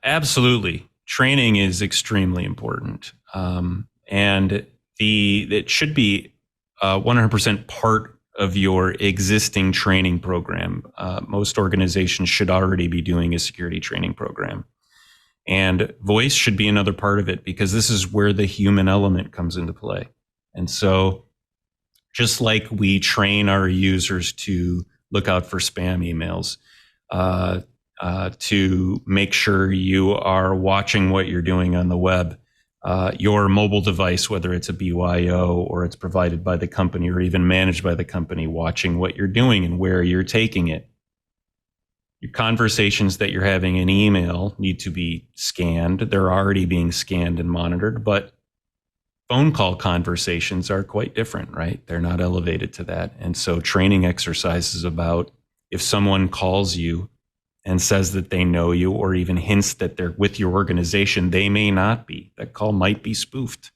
Absolutely. Training is extremely important. And it should be 100% part of your existing training program. Most organizations should already be doing a security training program. And voice should be another part of it, because this is where the human element comes into play. And so just like we train our users to look out for spam emails, to make sure you are watching what you're doing on the web, your mobile device, whether it's a BYO or it's provided by the company or even managed by the company, watching what you're doing and where you're taking it. Your conversations that you're having in email need to be scanned. They're already being scanned and monitored, but phone call conversations are quite different, right? They're not elevated to that. And so training exercises about, if someone calls you and says that they know you, or even hints that they're with your organization, they may not be. That call might be spoofed.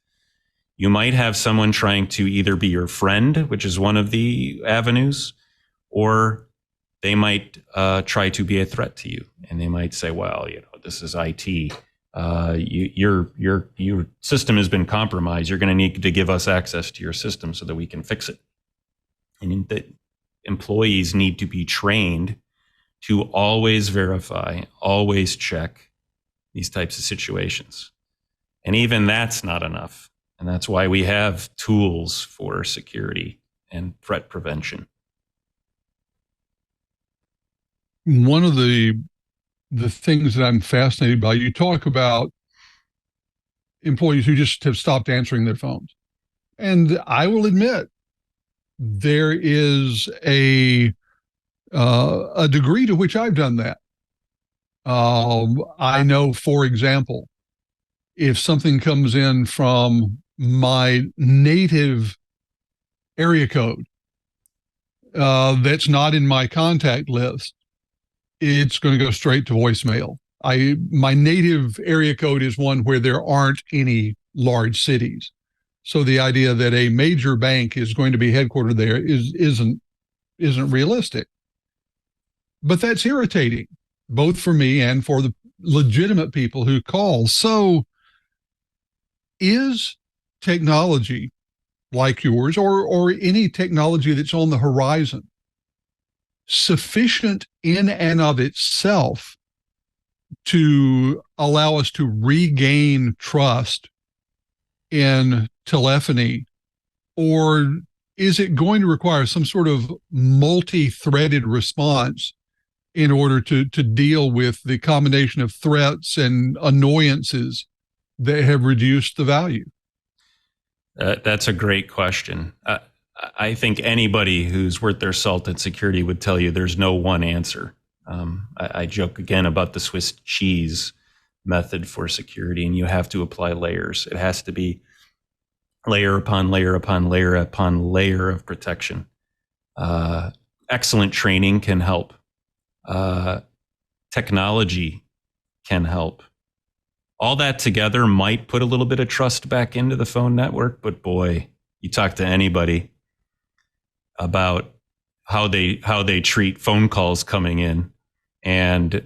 You might have someone trying to either be your friend, which is one of the avenues, or they might try to be a threat to you. And they might say, well, you know, this is IT. Your system has been compromised. You're going to need to give us access to your system so that we can fix it. And the employees need to be trained to always verify, always check these types of situations. And even that's not enough. And that's why we have tools for security and threat prevention. One of the things that I'm fascinated by, you talk about employees who just have stopped answering their phones. And I will admit, there is a degree to which I've done that. I know, for example, if something comes in from my native area code, that's not in my contact list, it's going to go straight to voicemail. My native area code is one where there aren't any large cities. So the idea that a major bank is going to be headquartered there isn't realistic. But that's irritating, both for me and for the legitimate people who call. So is technology like yours or any technology that's on the horizon sufficient in and of itself to allow us to regain trust in telephony, or is it going to require some sort of multi-threaded response in order to deal with the combination of threats and annoyances that have reduced the value? That's a great question. I think anybody who's worth their salt in security would tell you there's no one answer. I joke again about the Swiss cheese method for security, and you have to apply layers. It has to be layer upon layer upon layer upon layer of protection. Excellent training can help. Technology can help. All that together might put a little bit of trust back into the phone network, but boy, you talk to anybody about how they treat phone calls coming in, and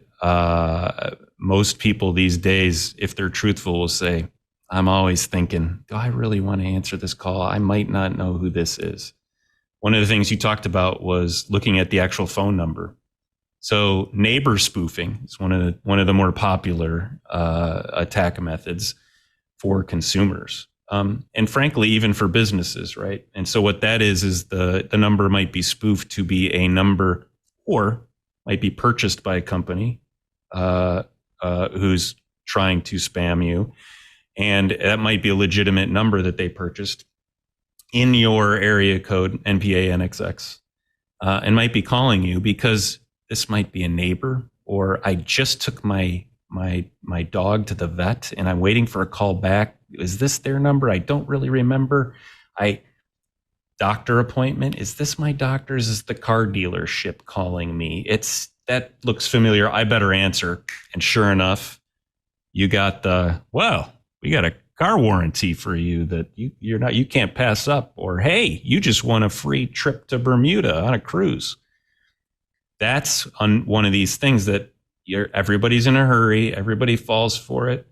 most people these days, if they're truthful, will say, I'm always thinking, do I really want to answer this call? I might not know who this is. One of the things you talked about was looking at the actual phone number. So neighbor spoofing is one of the more popular attack methods for consumers, and frankly, even for businesses, right? And so what that is the number might be spoofed to be a number, or might be purchased by a company who's trying to spam you, and that might be a legitimate number that they purchased in your area code NPA NXX, and might be calling you because this might be a neighbor, or I just took my dog to the vet and I'm waiting for a call back. Is this their number? I don't really remember. Doctor appointment. Is this my doctor? Is this the car dealership calling me? That looks familiar. I better answer. And sure enough, you got we got a car warranty for you that you can't pass up. Or, hey, you just won a free trip to Bermuda on a cruise. That's on one of these things that everybody's in a hurry. Everybody falls for it.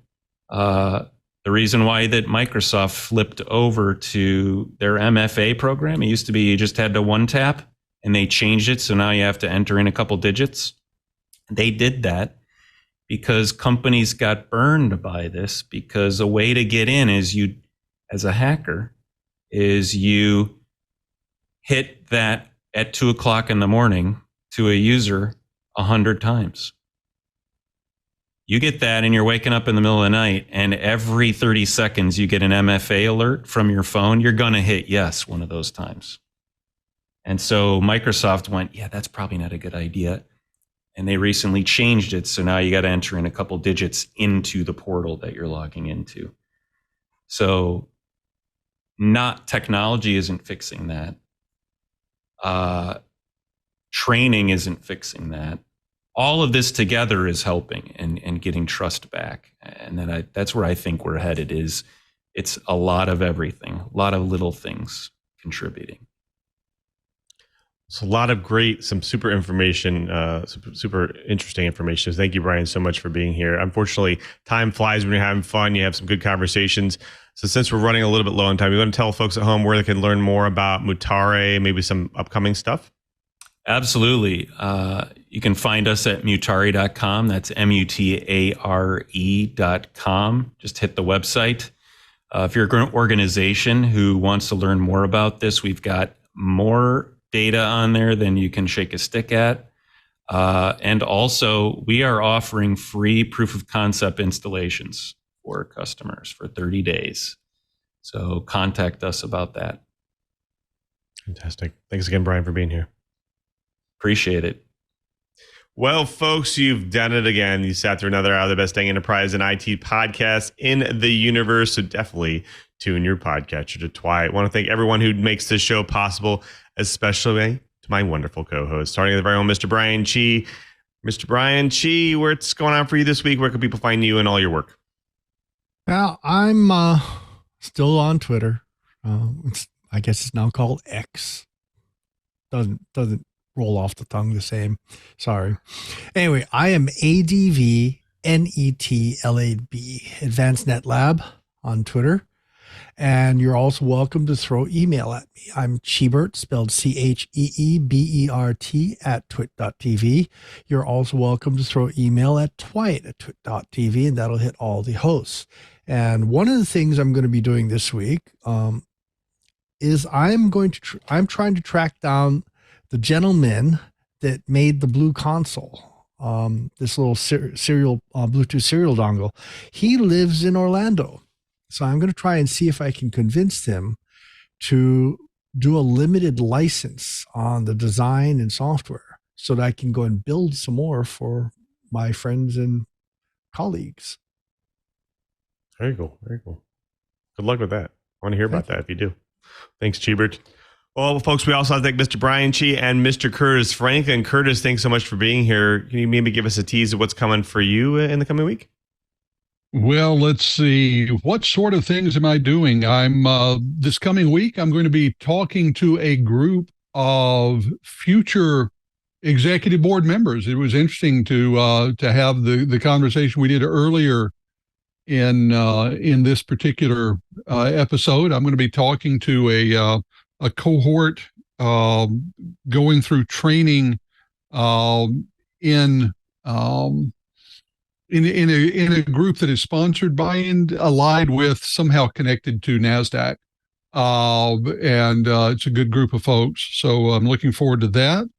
The reason why that Microsoft flipped over to their MFA program, it used to be you just had to one tap, and they changed it. So now you have to enter in a couple digits. They did that because companies got burned by this, because a way to get in is as a hacker, is you hit that at 2:00 in the morning to a user 100 times. You get that and you're waking up in the middle of the night, and every 30 seconds you get an MFA alert from your phone, you're going to hit yes one of those times. And so Microsoft went, yeah, that's probably not a good idea. And they recently changed it. So now you got to enter in a couple digits into the portal that you're logging into. So technology isn't fixing that. Training isn't fixing that. All of this together is helping and getting trust back. And then that's where I think we're headed. It's a lot of everything, a lot of little things contributing. It's a lot of some super information, super interesting information. Thank you, Brian, so much for being here. Unfortunately, time flies when you're having fun. You have some good conversations. So since we're running a little bit low on time, you want to tell folks at home where they can learn more about Mutare, maybe some upcoming stuff? Absolutely. You can find us at mutare.com. That's mutare.com. Just hit the website. If you're an organization who wants to learn more about this, we've got more data on there than you can shake a stick at. And also, we are offering free proof of concept installations for customers for 30 days. So contact us about that. Fantastic. Thanks again, Brian, for being here. Appreciate it. Well, folks, you've done it again. You sat through another Out of the Best Dang Enterprise and IT podcast in the universe. So definitely tune your podcatcher to Twi. I want to thank everyone who makes this show possible, especially to my wonderful co-host, starting with our own Mr. Brian Chee. Mr. Brian Chee, what's going on for you this week? Where can people find you and all your work? Well, I'm still on Twitter. I guess it's now called X. Doesn't roll off the tongue the same. Sorry. Anyway, I am ADVNETLAB, Advanced Net Lab on Twitter. And you're also welcome to throw email at me. I'm Cheebert, spelled CHEEBERT at twit.tv. You're also welcome to throw email at twit@twit.tv, and that'll hit all the hosts. And one of the things I'm going to be doing this week is I'm trying to track down the gentleman that made the blue console, this little serial Bluetooth serial dongle. He lives in Orlando. So I'm going to try and see if I can convince him to do a limited license on the design and software so that I can go and build some more for my friends and colleagues. Very cool. Very cool. Good luck with that. I want to hear about that if you do. Thanks, Cheebert. Well, folks, we also have to thank Mr. Brian Chee and Mr. Curtis Franklin. Curtis, thanks so much for being here. Can you maybe give us a tease of what's coming for you in the coming week? Well, let's see. What sort of things am I doing? I'm this coming week, I'm going to be talking to a group of future executive board members. It was interesting to have the conversation we did earlier in this particular episode. I'm going to be talking to a cohort going through training in a group that is sponsored by and allied with, somehow connected to NASDAQ. And it's a good group of folks. So I'm looking forward to that.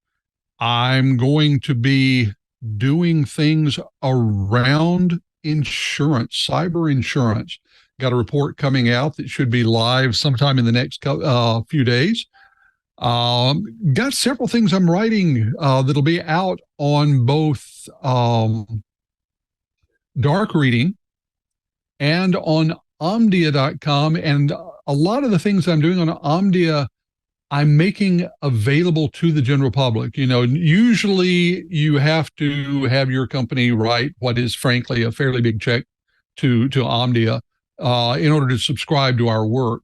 I'm going to be doing things around insurance, cyber insurance. Got a report coming out that should be live sometime in the next few days. Got several things I'm writing that'll be out on both dark reading and on omdia.com. And a lot of the things I'm doing on Omdia, I'm making available to the general public. You know, usually you have to have your company write what is frankly a fairly big check to Omdia in order to subscribe to our work.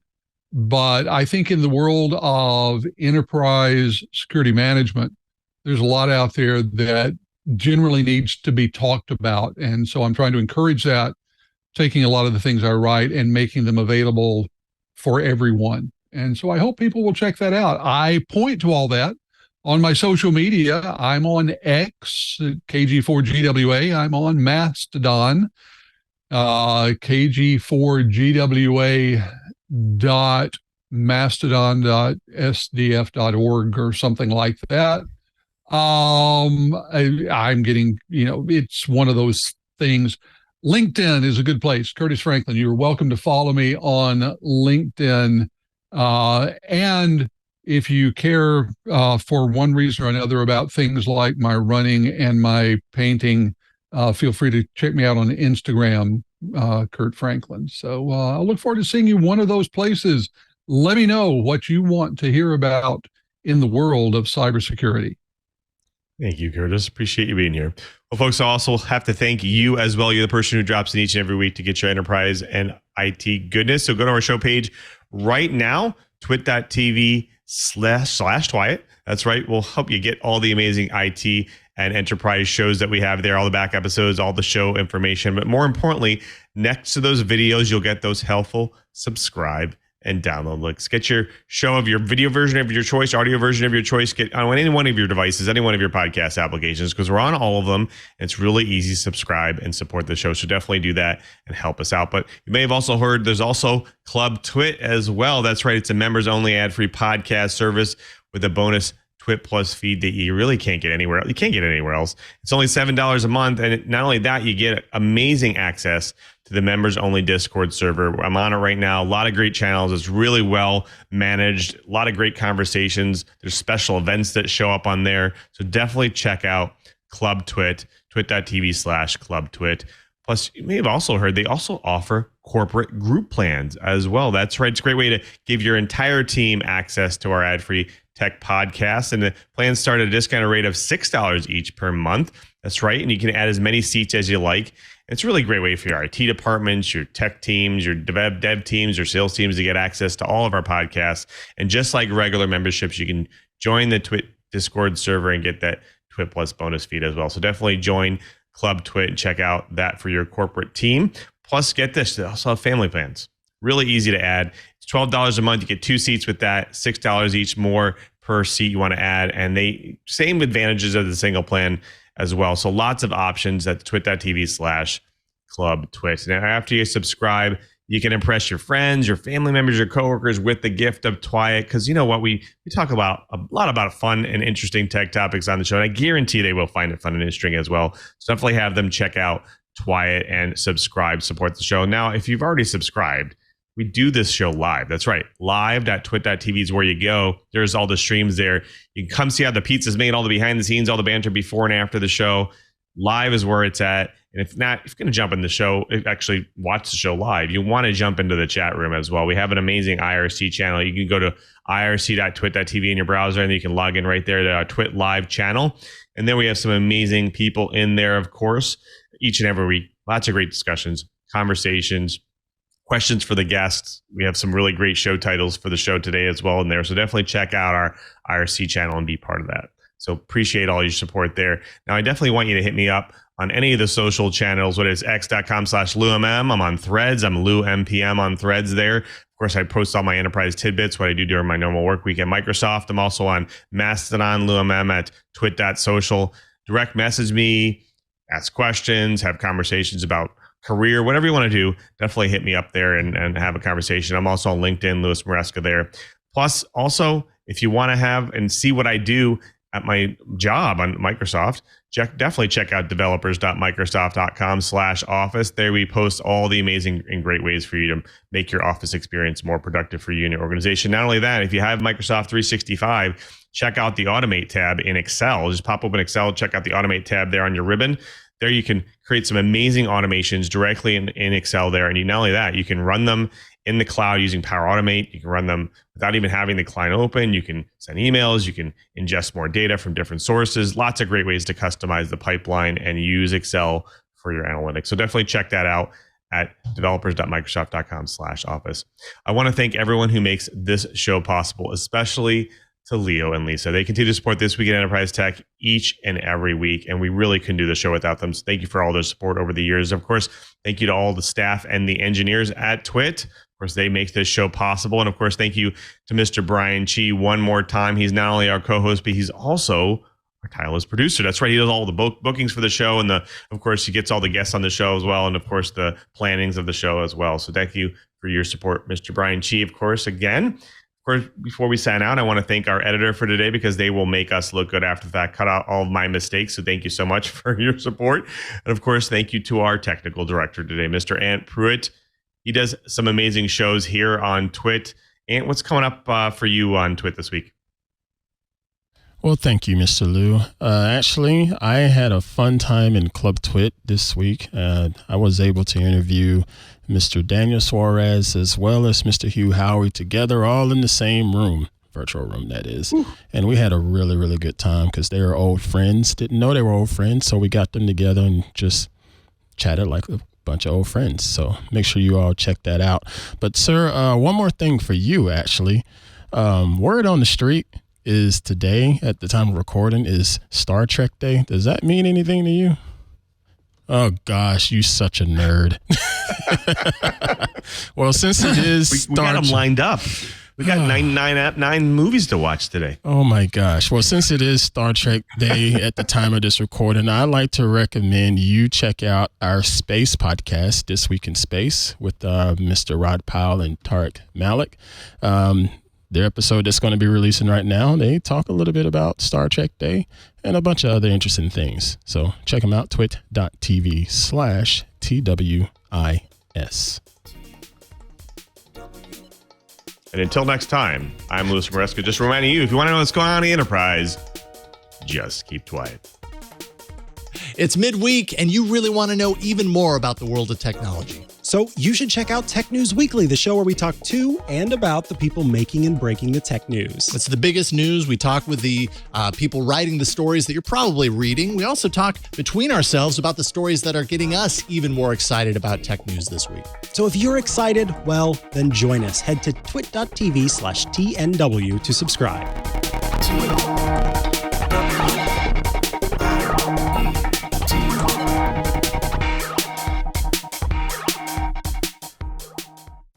But I think in the world of enterprise security management, there's a lot out there that generally needs to be talked about. And so I'm trying to encourage that, taking a lot of the things I write and making them available for everyone. And so I hope people will check that out. I point to all that on my social media. I'm on X, KG4GWA. I'm on Mastodon, KG4GWA.mastodon.sdf.org or something like that. I'm getting, it's one of those things. LinkedIn is a good place. Curtis Franklin, you're welcome to follow me on LinkedIn. And if you care for one reason or another about things like my running and my painting, feel free to check me out on Instagram, Kurt Franklin. So I look forward to seeing you one of those places. Let me know what you want to hear about in the world of cybersecurity. Thank you, Curtis. Appreciate you being here. Well, folks, I also have to thank you as well. You're the person who drops in each and every week to get your enterprise and IT goodness. So go to our show page right now, twit.tv/Twiet. That's right. We'll help you get all the amazing IT and enterprise shows that we have there, all the back episodes, all the show information. But more importantly, next to those videos, you'll get those helpful subscribe and download links. Get your show of your video version of your choice, audio version of your choice. Get on any one of your devices, any one of your podcast applications, because we're on all of them. And it's really easy to subscribe and support the show. So definitely do that and help us out. But you may have also heard there's also Club Twit as well. That's right. It's a members only ad-free podcast service with a bonus Twit Plus feed that you really can't get anywhere. You can't get it anywhere else. It's only $7 a month. And not only that, you get amazing access to the members only Discord server. I'm on it right now. A lot of great channels. It's really well managed. A lot of great conversations. There's special events that show up on there. So definitely check out Club Twit, twit.tv/Club Twit. Plus, you may have also heard they also offer corporate group plans as well. That's right. It's a great way to give your entire team access to our ad-free tech podcast. And the plans start at a discounted rate of $6 each per month. That's right. And you can add as many seats as you like. It's a really great way for your IT departments, your tech teams, your dev teams, your sales teams to get access to all of our podcasts. And just like regular memberships, you can join the Twit Discord server and get that Twit Plus bonus feed as well. So definitely join Club Twit and check out that for your corporate team. Plus, get this, they also have family plans. Really easy to add. It's $12 a month. You get 2 seats with that, $6 each more per seat you want to add. And they same advantages of the single plan as well. So lots of options at twit.tv/Club Twit. Now, after you subscribe, you can impress your friends, your family members, your coworkers with the gift of Twyet. Because you know what? We talk about a lot about fun and interesting tech topics on the show. And I guarantee they will find it fun and interesting as well. So definitely have them check out Twyet and subscribe, support the show. Now, if you've already subscribed, we do this show live. That's right. Live.twit.tv is where you go. There's all the streams there. You can come see how the pizza's made, all the behind the scenes, all the banter before and after the show. Live is where it's at. And if not, if you're going to jump in the show, actually watch the show live, you want to jump into the chat room as well. We have an amazing IRC channel. You can go to irc.twit.tv in your browser, and you can log in right there to our Twit Live channel. And then we have some amazing people in there, of course, each and every week. Lots of great discussions, conversations, questions for the guests. We have some really great show titles for the show today as well in there. So definitely check out our IRC channel and be part of that. So appreciate all your support there. Now, I definitely want you to hit me up on any of the social channels, whether it's x.com/LouMM. I'm on Threads. I'm LouMPM on Threads there. Of course, I post all my enterprise tidbits, what I do during my normal work week at Microsoft. I'm also on Mastodon, LouMM at twit.social. Direct message me, ask questions, have conversations about career, whatever you want to do. Definitely hit me up there and have a conversation. I'm also on LinkedIn, Louis Maresca there. Plus, also, if you want to have and see what I do at my job on Microsoft, definitely check out developers.microsoft.com/office. There we post all the amazing and great ways for you to make your office experience more productive for you and your organization. Not only that, if you have Microsoft 365, check out the Automate tab in Excel. Just pop open Excel, check out the Automate tab there on your ribbon. There you can create some amazing automations directly in Excel there. And not only that, you can run them in the cloud using Power Automate. You can run them without even having the client open. You can send emails. You can ingest more data from different sources. Lots of great ways to customize the pipeline and use Excel for your analytics. So definitely check that out at developers.microsoft.com/office. I want to thank everyone who makes this show possible, especially to Leo and Lisa. They continue to support This Week in Enterprise Tech each and every week, and we really couldn't do the show without them. So thank you for all their support over the years. Of course, thank you to all the staff and the engineers at Twit. Of course, they make this show possible. And of course, thank you to Mr. Brian Chee one more time. He's not only our co-host, but he's also our tireless producer. That's right. He does all the bookings for the show. And of course, he gets all the guests on the show as well. And of course, the plannings of the show as well. So thank you for your support, Mr. Brian Chee, of course, again. Of course, before we sign out, I want to thank our editor for today because they will make us look good after the fact, cut out all of my mistakes. So thank you so much for your support. And of course, thank you to our technical director today, Mr. Ant Pruitt. He does some amazing shows here on Twit. Ant, what's coming up for you on Twit this week? Well, thank you, Mr. Lou. Actually, I had a fun time in Club Twit this week. I was able to interview Mr. Daniel Suarez as well as Mr. Hugh Howey together, all in the same room, virtual room, that is. Ooh. And we had a really, really good time because they were old friends. Didn't know they were old friends, so we got them together and just chatted like a bunch of old friends. So make sure you all check that out. But, sir, one more thing for you, actually. Word on the street is today, at the time of recording, is Star Trek Day. Does that mean anything to you? Oh, gosh, you such a nerd. Well, since it is we got them lined up. We got nine movies to watch today. Oh, my gosh. Well, since it is Star Trek Day at the time of this recording, I'd like to recommend you check out our space podcast, This Week in Space, with Mr. Rod Powell and Tarek Malik. Their episode that's going to be releasing right now, they talk a little bit about Star Trek Day and a bunch of other interesting things. So check them out, twit.tv/TWIS. And until next time, I'm Louis Maresca, just reminding you, if you want to know what's going on in the enterprise, just keep quiet. It's midweek, and you really want to know even more about the world of technology. So you should check out Tech News Weekly, the show where we talk to and about the people making and breaking the tech news. It's the biggest news. We talk with the people writing the stories that you're probably reading. We also talk between ourselves about the stories that are getting us even more excited about tech news this week. So if you're excited, well, then join us. Head to twit.tv/TNW to subscribe.